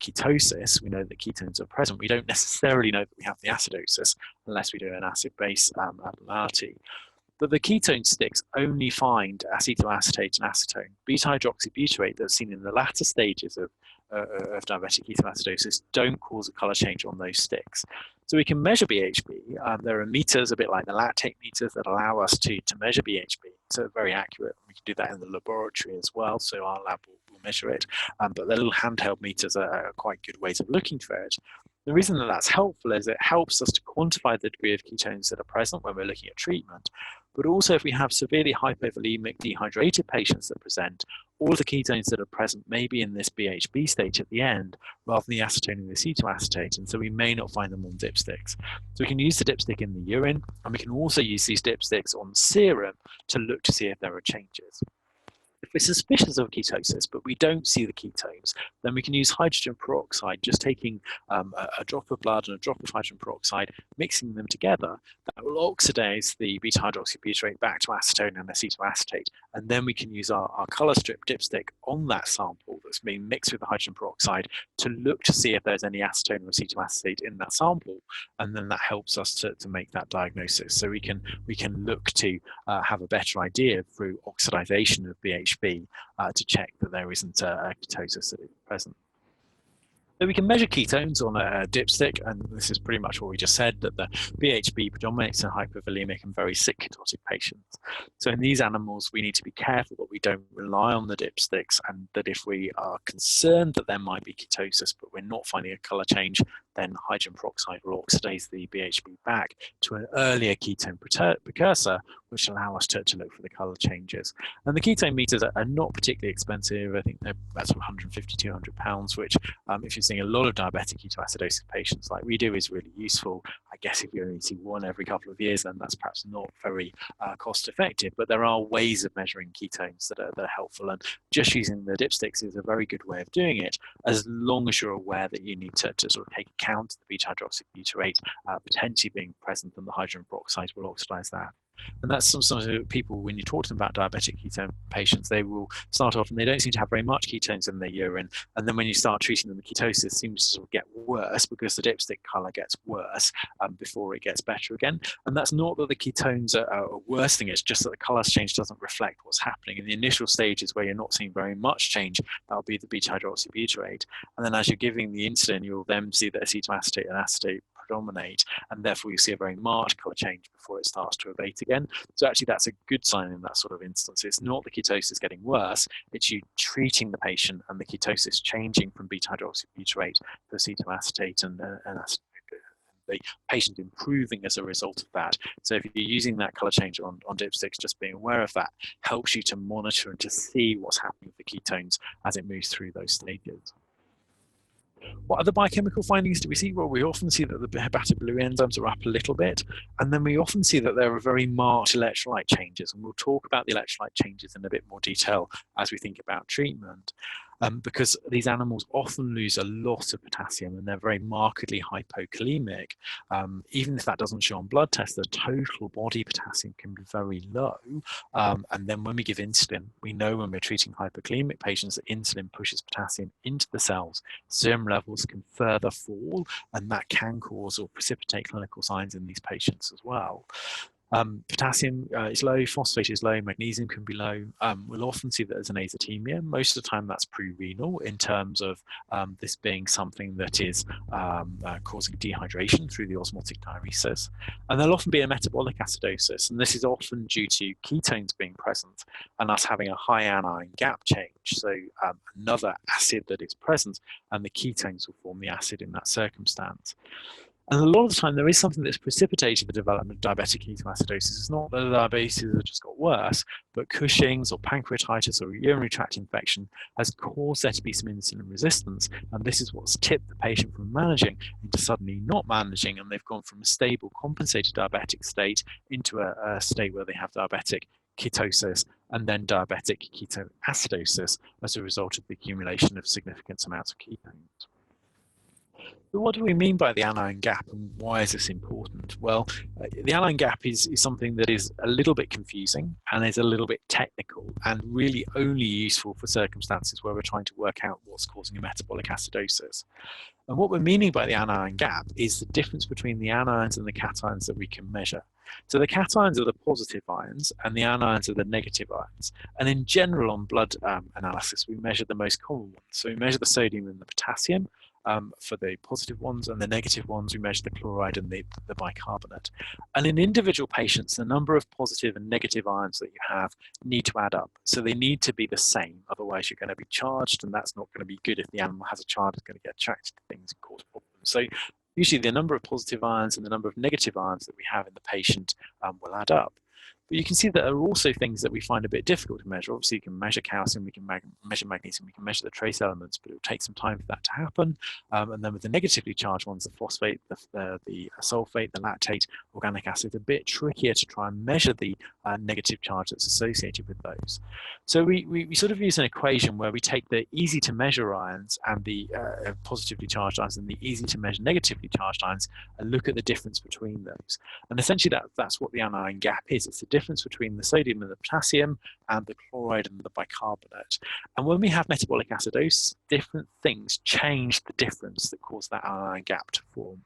ketosis, we know that ketones are present. We don't necessarily know that we have the acidosis unless we do an acid-base abnormality. But the ketone sticks only find acetoacetate and acetone. Beta-hydroxybutyrate that's seen in the latter stages of diabetic ketoacidosis don't cause a color change on those sticks. So we can measure BHB. There are meters, a bit like the lactate meters, that allow us to measure BHB. So very accurate. We can do that in the laboratory as well. So our lab will measure it. But the little handheld meters are quite good ways of looking for it. The reason that that's helpful is it helps us to quantify the degree of ketones that are present when we're looking at treatment. But also, if we have severely hypovolemic, dehydrated patients that present, all of the ketones that are present may be in this BHB state at the end, rather than the acetone and the acetoacetate, and so we may not find them on dipsticks. So we can use the dipstick in the urine, and we can also use these dipsticks on serum to look to see if there are changes. If we're suspicious of ketosis, but we don't see the ketones, then we can use hydrogen peroxide, just taking a drop of blood and a drop of hydrogen peroxide, mixing them together. That will oxidize the beta-hydroxybutyrate back to acetone and acetoacetate. And then we can use our color strip dipstick on that sample that's being mixed with the hydrogen peroxide to look to see if there's any acetone or acetoacetate in that sample. And then that helps us to make that diagnosis. So we can look to have a better idea through oxidization of BHB to check that there isn't a ketosis that is present. So we can measure ketones on a dipstick, and this is pretty much what we just said, that the BHB predominates in hypovolemic and very sick ketotic patients. So in these animals, we need to be careful that we don't rely on the dipsticks, and that if we are concerned that there might be ketosis, but we're not finding a color change, then hydrogen peroxide will oxidize the BHB back to an earlier ketone precursor, which allow us to look for the color changes. And the ketone meters are not particularly expensive. I think they're about £150, £200, which if you're seeing a lot of diabetic ketoacidosis patients like we do is really useful. I guess if you only see one every couple of years, then that's perhaps not very cost effective, but there are ways of measuring ketones that are helpful, and just using the dipsticks is a very good way of doing it, as long as you're aware that you need to sort of take account of the beta-hydroxybutyrate potentially being present, and the hydrogen peroxide will oxidize that. And that's sometimes people, when you talk to them about diabetic ketone patients, they will start off and they don't seem to have very much ketones in their urine. And then when you start treating them, the ketosis seems to sort of get worse because the dipstick color gets worse before it gets better again. And that's not that the ketones are worsening, it's just that the color change doesn't reflect what's happening. In the initial stages where you're not seeing very much change, that'll be the beta-hydroxybutyrate. And then as you're giving the insulin, you'll then see that acetoacetate and acetate predominate, and therefore you see a very marked color change before it starts to abate again. So actually that's a good sign in that sort of instance. It's not the ketosis getting worse, it's you treating the patient and the ketosis changing from beta-hydroxybutyrate to acetoacetate and the patient improving as a result of that. So if you're using that color change on dipsticks, just being aware of that helps you to monitor and to see what's happening with the ketones as it moves through those stages. What other biochemical findings do we see? Well, we often see that the hepatoblue enzymes are up a little bit, and then we often see that there are very marked electrolyte changes, and we'll talk about the electrolyte changes in a bit more detail as we think about treatment. Because these animals often lose a lot of potassium and they're very markedly hypokalemic. Even if that doesn't show on blood tests, the total body potassium can be very low. And then when we give insulin, we know when we're treating hypokalemic patients that insulin pushes potassium into the cells. Serum levels can further fall, and that can cause or precipitate clinical signs in these patients as well. Potassium is low, phosphate is low, magnesium can be low. We'll often see that as an azotemia. Most of the time that's pre-renal in terms of this being something that is causing dehydration through the osmotic diuresis. And there'll often be a metabolic acidosis, and this is often due to ketones being present and us having a high anion gap change. So another acid that is present, and the ketones will form the acid in that circumstance. And a lot of the time, there is something that's precipitated the development of diabetic ketoacidosis. It's not that the diabetes has just got worse, but Cushing's or pancreatitis or urinary tract infection has caused there to be some insulin resistance. And this is what's tipped the patient from managing into suddenly not managing. And they've gone from a stable, compensated diabetic state into a state where they have diabetic ketosis and then diabetic ketoacidosis as a result of the accumulation of significant amounts of ketones. But what do we mean by the anion gap, and why is this important? Well, the anion gap is something that is a little bit confusing and is a little bit technical and really only useful for circumstances where we're trying to work out what's causing a metabolic acidosis. And what we're meaning by the anion gap is the difference between the anions and the cations that we can measure. So the cations are the positive ions and the anions are the negative ions. And in general, on blood analysis, we measure the most common ones. So we measure the sodium and the potassium for the positive ones, and the negative ones, we measure the chloride and the bicarbonate. And in individual patients, the number of positive and negative ions that you have need to add up. So they need to be the same, otherwise you're going to be charged, and that's not going to be good. If the animal has a charge, it's going to get attracted to things and cause problems. So usually the number of positive ions and the number of negative ions that we have in the patient will add up. But you can see that there are also things that we find a bit difficult to measure. Obviously, you can measure calcium, we can measure magnesium, we can measure the trace elements, but it will take some time for that to happen. And then with the negatively charged ones, the phosphate, the sulfate, the lactate, organic acid, a bit trickier to try and measure the negative charge that's associated with those. So we sort of use an equation where we take the easy to measure ions and the positively charged ions and the easy to measure negatively charged ions and look at the difference between those. And essentially that's what the anion gap is. It's the difference between the sodium and the potassium and the chloride and the bicarbonate. And when we have metabolic acidosis, different things change the difference that cause that anion gap to form.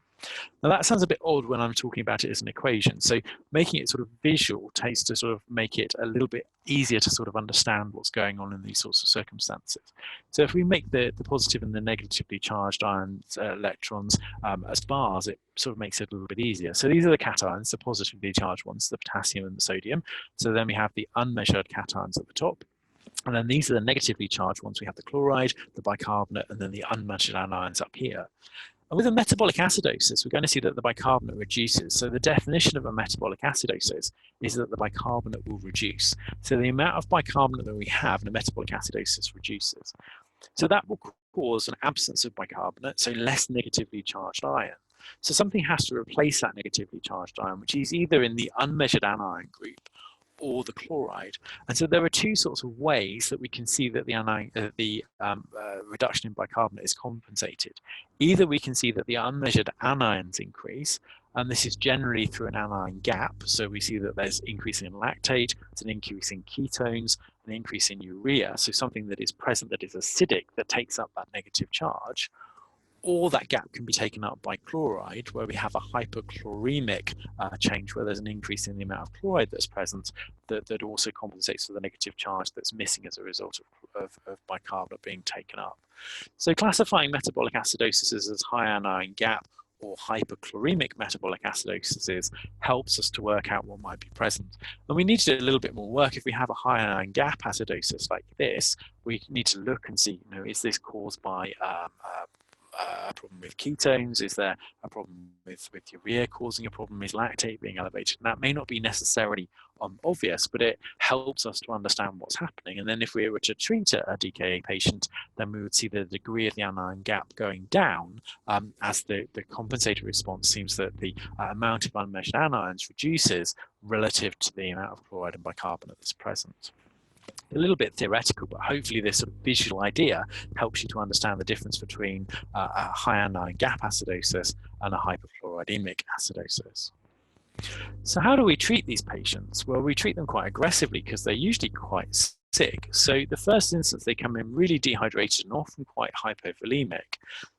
Now that sounds a bit odd when I'm talking about it as an equation. So making it sort of visual takes to sort of make it a little bit easier to sort of understand what's going on in these sorts of circumstances. So if we make the positive and the negatively charged ions, electrons as bars, it sort of makes it a little bit easier. So these are the cations, the positively charged ones, the potassium and the sodium. So then we have the unmeasured cations at the top. And then these are the negatively charged ones. We have the chloride, the bicarbonate, and then the unmeasured anions up here. And with a metabolic acidosis, we're going to see that the bicarbonate reduces. So the definition of a metabolic acidosis is that the bicarbonate will reduce. So the amount of bicarbonate that we have in a metabolic acidosis reduces. So that will cause an absence of bicarbonate, so less negatively charged ion. So something has to replace that negatively charged ion, which is either in the unmeasured anion group or the chloride. And so there are two sorts of ways that we can see that the reduction in bicarbonate is compensated. Either we can see that the unmeasured anions increase, and this is generally through an anion gap. So we see that there's increase in lactate, it's an increase in ketones, an increase in urea, so something that is present that is acidic that takes up that negative charge. Or that gap can be taken up by chloride, where we have a hyperchloremic change, where there's an increase in the amount of chloride that's present that also compensates for the negative charge that's missing as a result of bicarbonate being taken up. So classifying metabolic acidosis as high anion gap or hyperchloremic metabolic acidosis helps us to work out what might be present. And we need to do a little bit more work. If we have a high anion gap acidosis like this, we need to look and see, is this caused by a problem with ketones? Is there a problem with urea causing a problem? Is lactate being elevated? And that may not be necessarily obvious, but it helps us to understand what's happening. And then if we were to treat a DKA patient, then we would see the degree of the anion gap going down as the compensated response seems that the amount of unmeasured anions reduces relative to the amount of chloride and bicarbonate that's present. A little bit theoretical, but hopefully this sort of visual idea helps you to understand the difference between a high anion gap acidosis and a hyperchloroidemic acidosis. So how do we treat these patients? Well, we treat them quite aggressively because they're usually quite sick. So the first instance, they come in really dehydrated and often quite hypovolemic.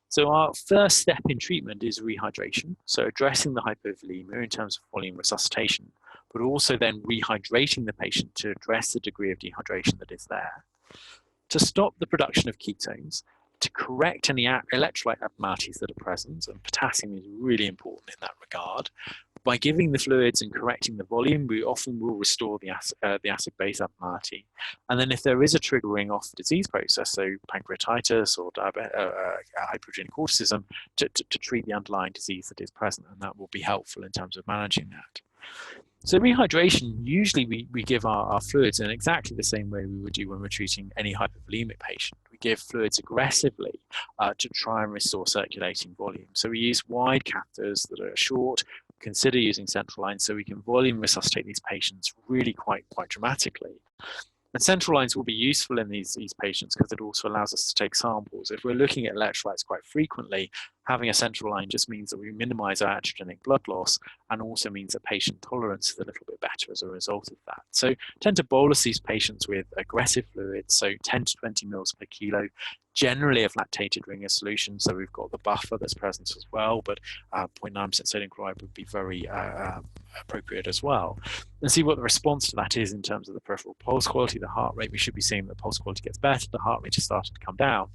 So our first step in treatment is rehydration, so addressing the hypovolemia in terms of volume resuscitation. but also then rehydrating the patient to address the degree of dehydration that is there, to stop the production of ketones, to correct any electrolyte abnormalities that are present, and potassium is really important in that regard. By giving the fluids and correcting the volume, we often will restore the acid-base abnormality. And then if there is a triggering off the disease process, so pancreatitis or hypertrophic corticism, to treat the underlying disease that is present, and that will be helpful in terms of managing that. So rehydration, usually we give our fluids in exactly the same way we would do when we're treating any hypovolemic patient. We give fluids aggressively to try and restore circulating volume. So we use wide catheters that are short. Consider using central lines so we can volume resuscitate these patients really quite dramatically. And central lines will be useful in these patients because it also allows us to take samples. If we're looking at electrolytes quite frequently, having a central line just means that we minimize our iatrogenic blood loss and also means that patient tolerance is a little bit better as a result of that. So tend to bolus these patients with aggressive fluids, so 10 to 20 mils per kilo, generally a lactated ringer solution, so we've got the buffer that's present as well, but 0.9% sodium chloride would be very appropriate as well. And see what the response to that is in terms of the peripheral pulse quality, the heart rate. We should be seeing that pulse quality gets better, the heart rate has started to come down,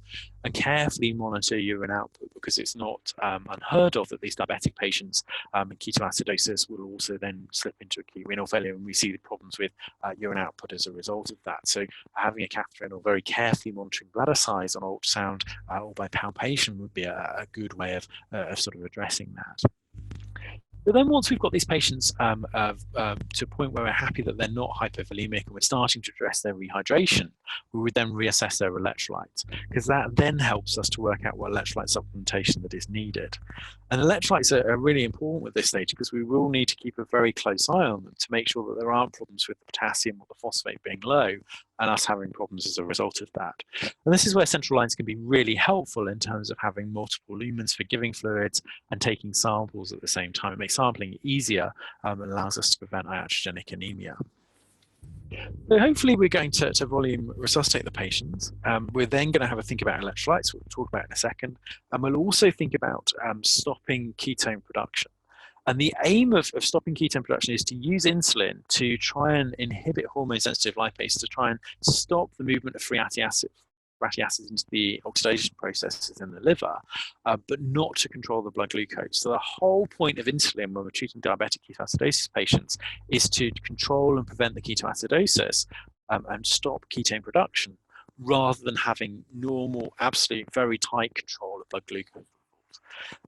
and carefully monitor urine output, because it's not unheard of that these diabetic patients in ketoacidosis will also then slip into acute renal failure, and we see the problems with urine output as a result of that. So having a catheter in or very carefully monitoring bladder size on ultrasound or by palpation would be a good way of sort of addressing that. But then once we've got these patients to a point where we're happy that they're not hypovolemic and we're starting to address their rehydration, we would then reassess their electrolytes, because that then helps us to work out what electrolyte supplementation that is needed. And electrolytes are really important at this stage because we will need to keep a very close eye on them to make sure that there aren't problems with the potassium or the phosphate being low and us having problems as a result of that. And this is where central lines can be really helpful in terms of having multiple lumens for giving fluids and taking samples at the same time. It makes sampling easier and allows us to prevent iatrogenic anemia. So hopefully we're going to volume resuscitate the patients. We're then going to have a think about electrolytes, we'll talk about in a second, and we'll also think about stopping ketone production. And the aim of stopping ketone production is to use insulin to try and inhibit hormone-sensitive lipase, to try and stop the movement of free fatty acids into the oxidation processes in the liver, but not to control the blood glucose. So the whole point of insulin when we're treating diabetic ketoacidosis patients is to control and prevent the ketoacidosis and stop ketone production, rather than having normal, absolute, very tight control of blood glucose.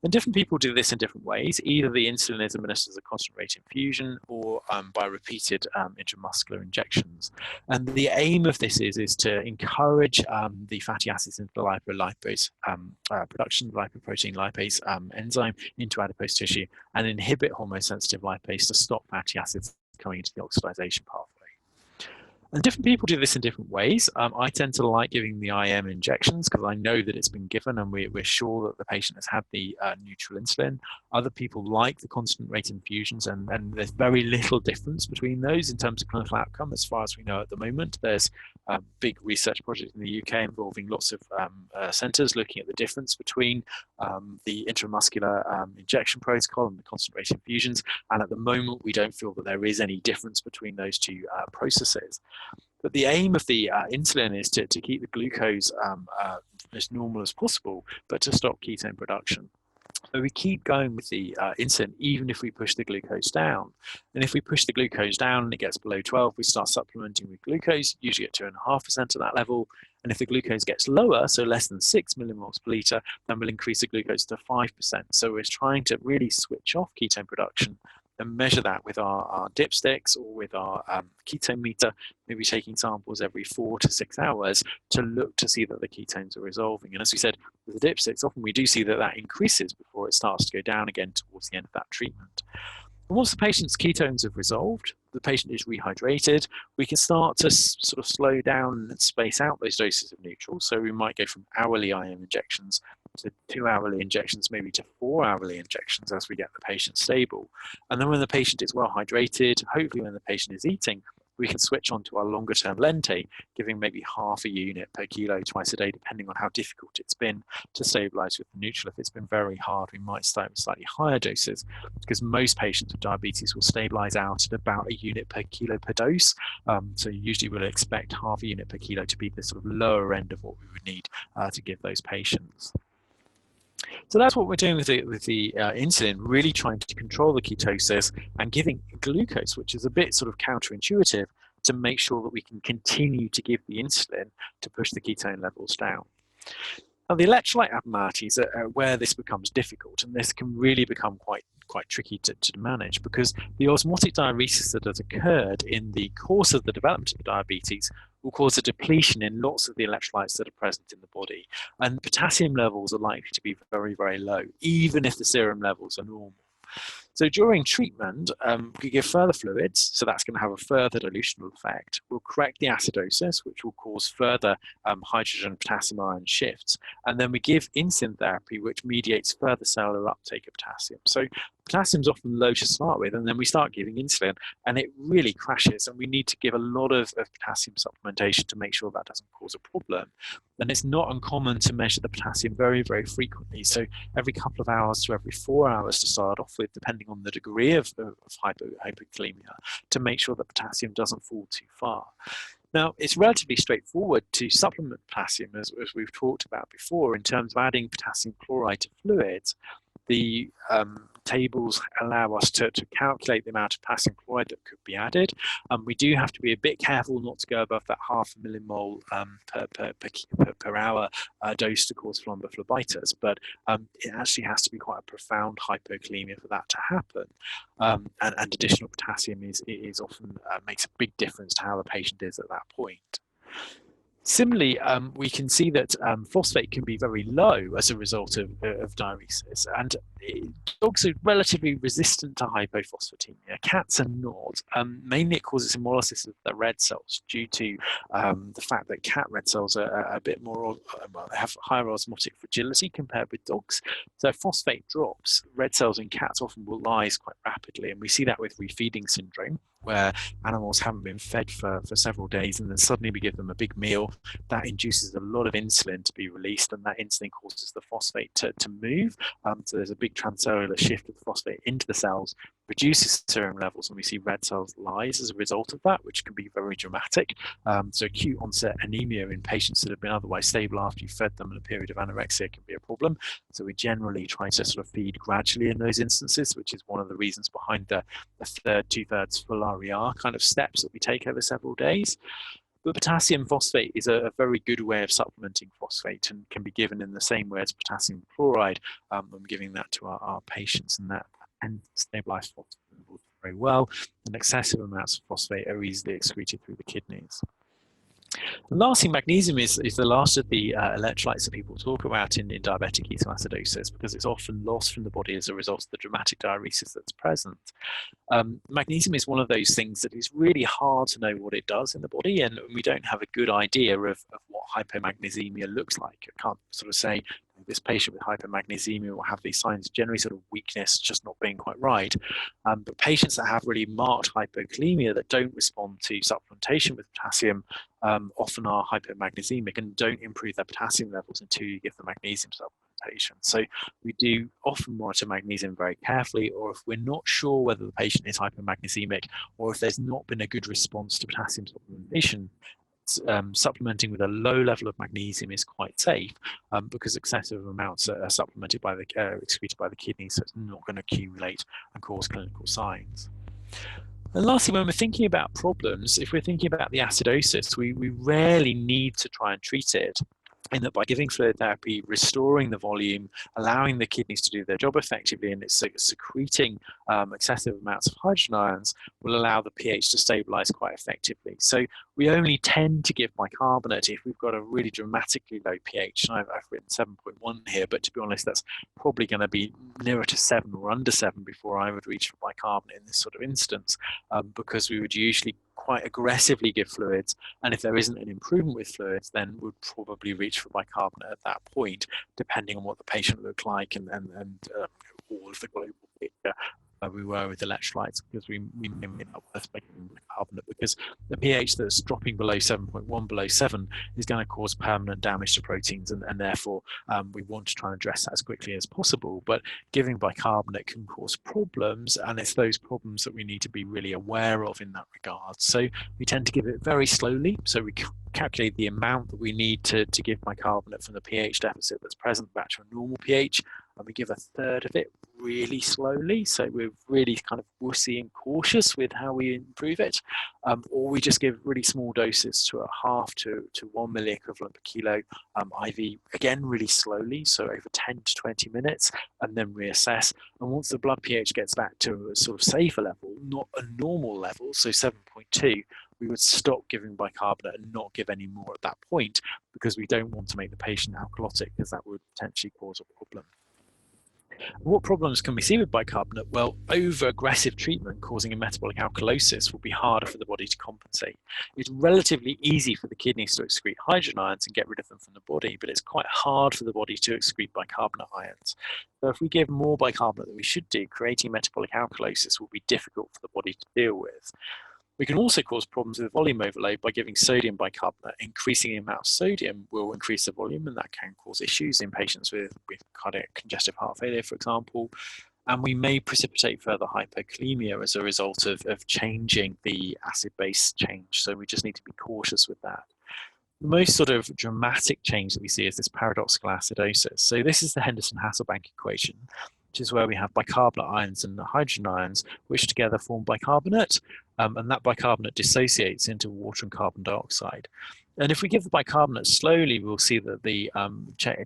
And different people do this in different ways. Either the insulin is administered as a constant rate infusion or by repeated intramuscular injections. And the aim of this is to encourage the fatty acids into the lipolipase production, lipoprotein lipase enzyme into adipose tissue, and inhibit hormone-sensitive lipase to stop fatty acids coming into the oxidation pathway. And different people do this in different ways. I tend to like giving the IM injections because I know that it's been given and we're sure that the patient has had the neutral insulin. Other people like the constant rate infusions, and there's very little difference between those in terms of clinical outcome as far as we know at the moment. There's a big research project in the UK involving lots of centres looking at the difference between the intramuscular injection protocol and the constant rate infusions. And at the moment, we don't feel that there is any difference between those two processes. But the aim of the insulin is to keep the glucose as normal as possible, but to stop ketone production. So we keep going with the insulin, even if we push the glucose down. And if we push the glucose down and it gets below 12, we start supplementing with glucose, usually at 2.5% at that level. And if the glucose gets lower, so less than 6 millimoles per litre, then we'll increase the glucose to 5%. So we're trying to really switch off ketone production and measure that with our dipsticks or with our ketone meter, maybe taking samples every 4 to 6 hours to look to see that the ketones are resolving. And as we said, with the dipsticks, often we do see that that increases before it starts to go down again towards the end of that treatment. And once the patient's ketones have resolved, the patient is rehydrated, we can start to sort of slow down and space out those doses of neutral. So we might go from hourly IM injections to 2 hourly injections, maybe to 4 hourly injections as we get the patient stable. And then when the patient is well hydrated, hopefully when the patient is eating, we can switch on to our longer term Lente, giving maybe half a unit per kilo twice a day, depending on how difficult it's been to stabilize with the neutral. If it's been very hard, we might start with slightly higher doses, because most patients with diabetes will stabilize out at about a unit per kilo per dose. So usually we'll expect half a unit per kilo to be the sort of lower end of what we would need to give those patients. So that's what we're doing with the insulin, really trying to control the ketosis and giving glucose, which is a bit sort of counterintuitive, to make sure that we can continue to give the insulin to push the ketone levels down. Now, the electrolyte abnormalities are where this becomes difficult, and this can really become quite tricky to manage, because the osmotic diuresis that has occurred in the course of the development of the diabetes will cause a depletion in lots of the electrolytes that are present in the body, and potassium levels are likely to be very, very low, even if the serum levels are normal. So during treatment, we give further fluids, so that's going to have a further dilutional effect. We'll correct the acidosis, which will cause further hydrogen potassium ion shifts. And then we give insulin therapy, which mediates further cellular uptake of potassium. So potassium's often low to start with, and then we start giving insulin, and it really crashes, and we need to give a lot of potassium supplementation to make sure that doesn't cause a problem. And it's not uncommon to measure the potassium very, very frequently. So every couple of hours to every 4 hours to start off with, depending on the degree of hypokalemia, to make sure that potassium doesn't fall too far. Now, it's relatively straightforward to supplement potassium, as we've talked about before, in terms of adding potassium chloride to fluids. The tables allow us to calculate the amount of potassium chloride that could be added. We do have to be a bit careful not to go above that 0.5 millimole per hour dose to cause thrombophlebitis, but it actually has to be quite a profound hypokalemia for that to happen. And additional potassium is often makes a big difference to how the patient is at that point. Similarly, we can see that phosphate can be very low as a result of diuresis, and dogs are relatively resistant to hypophosphatemia. Cats are not. Mainly it causes hemolysis of the red cells due to the fact that cat red cells are a bit more, well, they have higher osmotic fragility compared with dogs. So phosphate drops, red cells in cats often will lyse quite rapidly, and we see that with refeeding syndrome, where animals haven't been fed for several days, and then suddenly we give them a big meal. That induces a lot of insulin to be released, and that insulin causes the phosphate to move. So there's a big transcellular shift of the phosphate into the cells, reduces serum levels, and we see red cells lyse as a result of that, which can be very dramatic. So acute onset anemia in patients that have been otherwise stable after you fed them in a period of anorexia can be a problem. So we generally try to sort of feed gradually in those instances, which is one of the reasons behind the third, 2/3 full RER kind of steps that we take over several days. But potassium phosphate is a very good way of supplementing phosphate, and can be given in the same way as potassium chloride. I'm giving that to our patients, and that can stabilize phosphate levels very well, and excessive amounts of phosphate are easily excreted through the kidneys. And lastly, magnesium is the last of the electrolytes that people talk about in diabetic ketoacidosis, because it's often lost from the body as a result of the dramatic diuresis that's present. Magnesium is one of those things that is really hard to know what it does in the body, and we don't have a good idea of what hypomagnesemia looks like. I can't sort of say this patient with hypomagnesemia will have these signs, generally sort of weakness, just not being quite right. But patients that have really marked hypokalemia that don't respond to supplementation with potassium often are hypomagnesiemic and don't improve their potassium levels until you give them magnesium supplementation. So we do often monitor magnesium very carefully, or if we're not sure whether the patient is hypomagnesemic, or if there's not been a good response to potassium supplementation, supplementing with a low level of magnesium is quite safe, because excessive amounts are supplemented by the excreted by the kidneys, so it's not going to accumulate and cause clinical signs. And lastly, when we're thinking about problems, if we're thinking about the acidosis, we rarely need to try and treat it, in that by giving fluid therapy, restoring the volume, allowing the kidneys to do their job effectively, and it's secreting excessive amounts of hydrogen ions, will allow the pH to stabilize quite effectively. So we only tend to give bicarbonate if we've got a really dramatically low pH. And I've written 7.1 here, but to be honest, that's probably going to be nearer to 7 or under 7 before I would reach for bicarbonate in this sort of instance, because we would usually quite aggressively give fluids, and if there isn't an improvement with fluids, then we'd probably reach for bicarbonate at that point, depending on what the patient looked like and all of the global picture. where we were with electrolytes, because we made that worse by giving bicarbonate, because the pH that's dropping below 7.1, below 7, is going to cause permanent damage to proteins, and therefore we want to try and address that as quickly as possible. But giving bicarbonate can cause problems, and it's those problems that we need to be really aware of in that regard. So we tend to give it very slowly. So we calculate the amount that we need to give bicarbonate from the pH deficit that's present back to a normal pH, and we give a third of it really slowly. So we're really kind of wussy and cautious with how we improve it, or we just give really small doses to a 0.5 to 1 milliequivalent per kilo IV, again really slowly, so over 10 to 20 minutes, and then reassess. And once the blood pH gets back to a sort of safer level, not a normal level, so 7.2, we would stop giving bicarbonate and not give any more at that point, because we don't want to make the patient alkalotic, because that would potentially cause a problem. What problems can we see with bicarbonate? Well, over-aggressive treatment causing a metabolic alkalosis will be harder for the body to compensate. It's relatively easy for the kidneys to excrete hydrogen ions and get rid of them from the body, but it's quite hard for the body to excrete bicarbonate ions. So if we give more bicarbonate than we should do, creating metabolic alkalosis will be difficult for the body to deal with. We can also cause problems with volume overload by giving sodium bicarbonate. Increasing the amount of sodium will increase the volume, and that can cause issues in patients with cardiac congestive heart failure, for example. And we may precipitate further hypokalemia as a result of changing the acid-base change. So we just need to be cautious with that. The most sort of dramatic change that we see is this paradoxical acidosis. So this is the Henderson-Hasselbalch equation, which is where we have bicarbonate ions and hydrogen ions, which together form bicarbonate, and that bicarbonate dissociates into water and carbon dioxide. And if we give the bicarbonate slowly, we'll see that the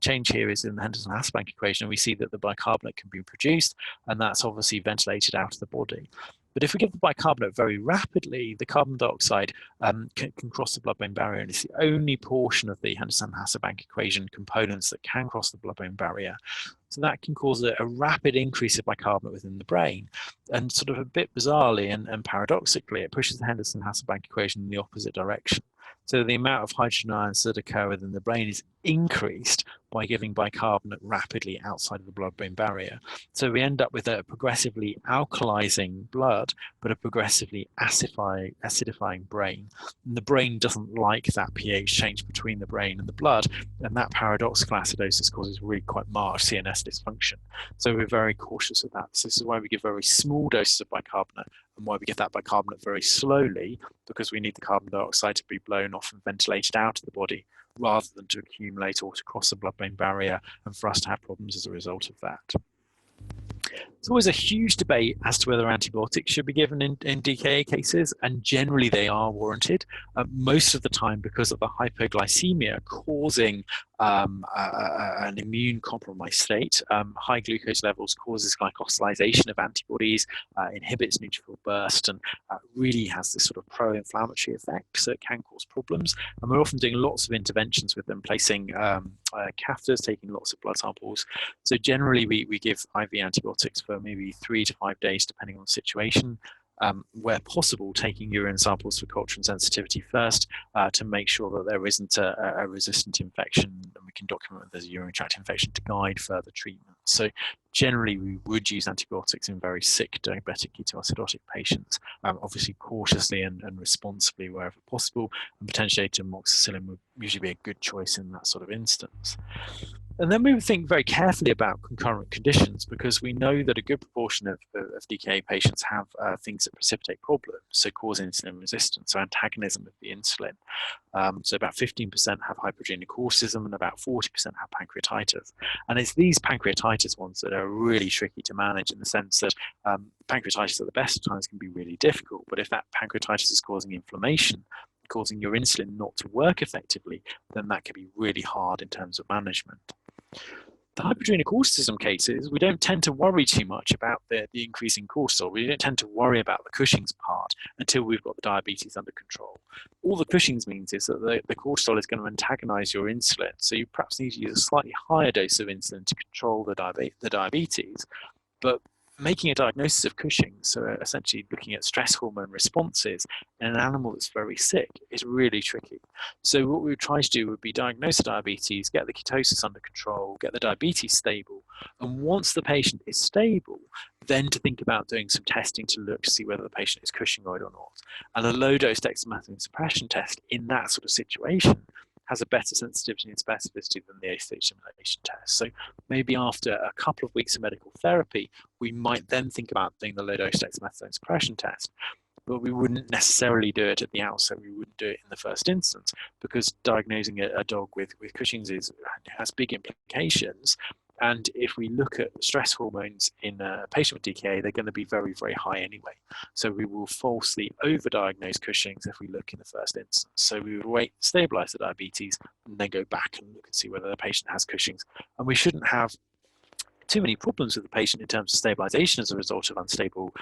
change here is in the Henderson-Hasselbalch equation, and we see that the bicarbonate can be produced, and that's obviously ventilated out of the body. But if we give the bicarbonate very rapidly, the carbon dioxide can cross the blood-brain barrier, and it's the only portion of the Henderson-Hasselbalch equation components that can cross the blood-brain barrier. So that can cause a rapid increase of bicarbonate within the brain. And sort of a bit bizarrely and paradoxically, it pushes the Henderson-Hasselbalch equation in the opposite direction. So the amount of hydrogen ions that occur within the brain is increased by giving bicarbonate rapidly outside of the blood-brain barrier. So we end up with a progressively alkalizing blood, but a progressively acidifying brain. And the brain doesn't like that pH change between the brain and the blood, and that paradoxical acidosis causes really quite marked CNS dysfunction. So we're very cautious of that. So this is why we give very small doses of bicarbonate, and why we give that bicarbonate very slowly, because we need the carbon dioxide to be blown off and ventilated out of the body, rather than to accumulate or to cross the blood-brain barrier and for us to have problems as a result of that. There's always a huge debate as to whether antibiotics should be given in DKA cases, and generally they are warranted, most of the time because of the hypoglycemia causing an immune compromised state. High glucose levels causes glycosylation of antibodies, inhibits neutrophil burst, and really has this sort of pro-inflammatory effect, so it can cause problems. And we're often doing lots of interventions with them, placing catheters, taking lots of blood samples. So generally we give IV antibiotics for maybe 3 to 5 days, depending on the situation. Where possible, taking urine samples for culture sensitivity first to make sure that there isn't a resistant infection, and we can document that there's a urinary tract infection to guide further treatment. So generally we would use antibiotics in very sick diabetic ketoacidotic patients, obviously cautiously and responsibly wherever possible, and potentially amoxicillin would usually be a good choice in that sort of instance. And then we would think very carefully about concurrent conditions, because we know that a good proportion of DKA patients have things that precipitate problems, so cause insulin resistance, so antagonism of the insulin. So about 15% have hypergenocorticism and about 40% have pancreatitis. And it's these pancreatitis ones that are really tricky to manage, in the sense that pancreatitis at the best of times can be really difficult, but if that pancreatitis is causing inflammation, causing your insulin not to work effectively, then that can be really hard in terms of management. The hypergenocorticism cases, we don't tend to worry too much about the increasing cortisol. We don't tend to worry about the Cushing's part until we've got the diabetes under control. All the Cushing's means is that the cortisol is going to antagonize your insulin, so you perhaps need to use a slightly higher dose of insulin to control the diabetes, but making a diagnosis of Cushing's, so essentially looking at stress hormone responses in an animal that's very sick, is really tricky. So what we would try to do would be diagnose the diabetes, get the ketosis under control, get the diabetes stable, and once the patient is stable, then to think about doing some testing to look to see whether the patient is Cushingoid or not. And a low-dose dexamethasone suppression test in that sort of situation has a better sensitivity and specificity than the ACTH simulation test. So maybe after a couple of weeks of medical therapy, we might then think about doing the low-dose dexamethasone suppression test. But we wouldn't necessarily do it at the outset. We wouldn't do it in the first instance, because diagnosing a dog with Cushing's has big implications. And if we look at stress hormones in a patient with DKA, they're going to be very, very high anyway. So we will falsely overdiagnose Cushing's if we look in the first instance. So we would wait, stabilize the diabetes, and then go back and look and see whether the patient has Cushing's. And we shouldn't have too many problems with the patient in terms of stabilization as a result of unstable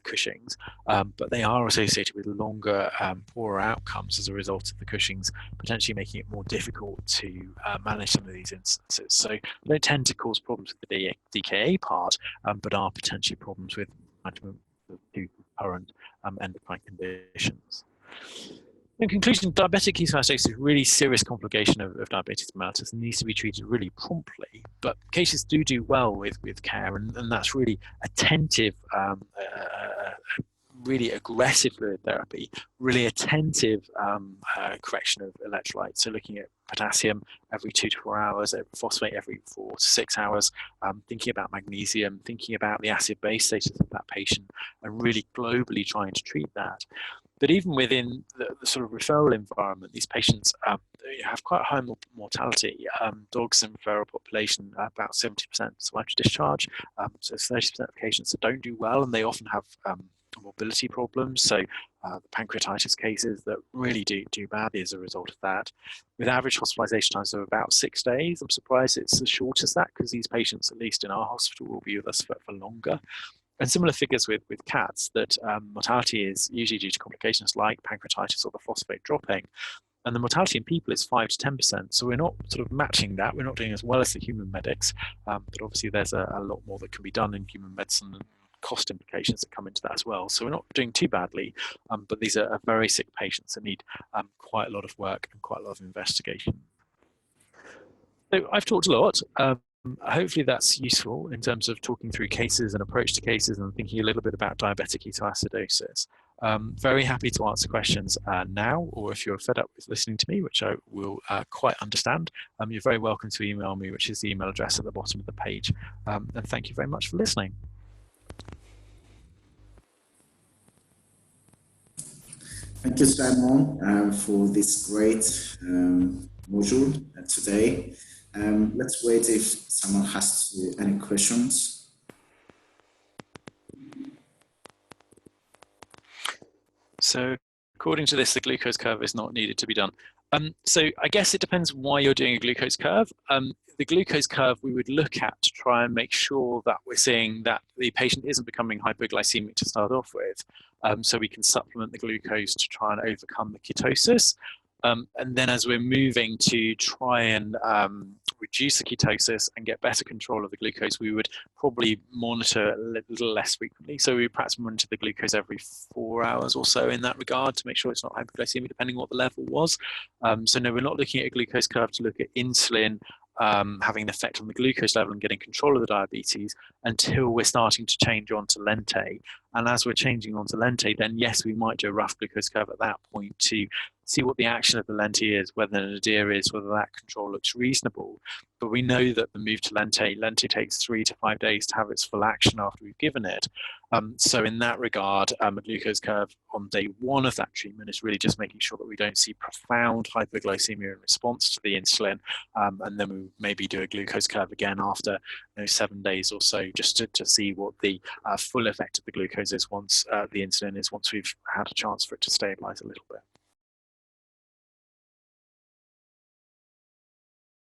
Cushing's, but they are associated with longer, poorer outcomes as a result of the Cushing's, potentially making it more difficult to manage some of these instances. So they don't tend to cause problems with the DKA part, but are potentially problems with management of current endocrine conditions. In conclusion, diabetic ketoacidosis is a really serious complication of diabetes mellitus and needs to be treated really promptly. But cases do well with care, and that's really attentive, really aggressive fluid therapy, really attentive correction of electrolytes. So looking at potassium every 2 to 4 hours, phosphate every 4 to 6 hours, thinking about magnesium, thinking about the acid-base status of that patient, and really globally trying to treat that. But even within the sort of referral environment, these patients have quite a high mortality. Dogs in referral population, about 70% survive to discharge. So 30% of patients that don't do well, and they often have mobility problems. So the pancreatitis cases that really do badly as a result of that. With average hospitalization times of about 6 days, I'm surprised it's as short as that, because these patients, at least in our hospital, will be with us for longer. And similar figures with cats, that mortality is usually due to complications like pancreatitis or the phosphate dropping. And the mortality in people is 5 to 10%. So we're not sort of matching that. We're not doing as well as the human medics, but obviously there's a lot more that can be done in human medicine, and cost implications that come into that as well. So we're not doing too badly, but these are very sick patients that need quite a lot of work and quite a lot of investigation. So I've talked a lot. Hopefully that's useful in terms of talking through cases and approach to cases and thinking a little bit about diabetic ketoacidosis. Very happy to answer questions now, or if you're fed up with listening to me, which I will quite understand, you're very welcome to email me, which is the email address at the bottom of the page. And thank you very much for listening. Thank you, Simon, for this great module today. Let's wait if someone has any questions. So according to this, the glucose curve is not needed to be done. So I guess it depends why you're doing a glucose curve. The glucose curve we would look at to try and make sure that we're seeing that the patient isn't becoming hypoglycemic to start off with. So we can supplement the glucose to try and overcome the ketosis. And then as we're moving to try and reduce the ketosis and get better control of the glucose, we would probably monitor a little less frequently. So we perhaps monitor the glucose every 4 hours or so in that regard to make sure it's not hypoglycemic, depending on what the level was. So no, we're not looking at a glucose curve to look at insulin having an effect on the glucose level and getting control of the diabetes until we're starting to change onto Lente. And as we're changing onto Lente, then yes, we might do a rough glucose curve at that point to see what the action of the Lente is, whether an nadir is, whether that control looks reasonable. But we know that the move to Lente takes 3 to 5 days to have its full action after we've given it. So in that regard, a glucose curve on day 1 of that treatment is really just making sure that we don't see profound hypoglycemia in response to the insulin. And then we maybe do a glucose curve again after 7 days or so, just to see what the full effect of the glucose is once the insulin is, once we've had a chance for it to stabilize a little bit.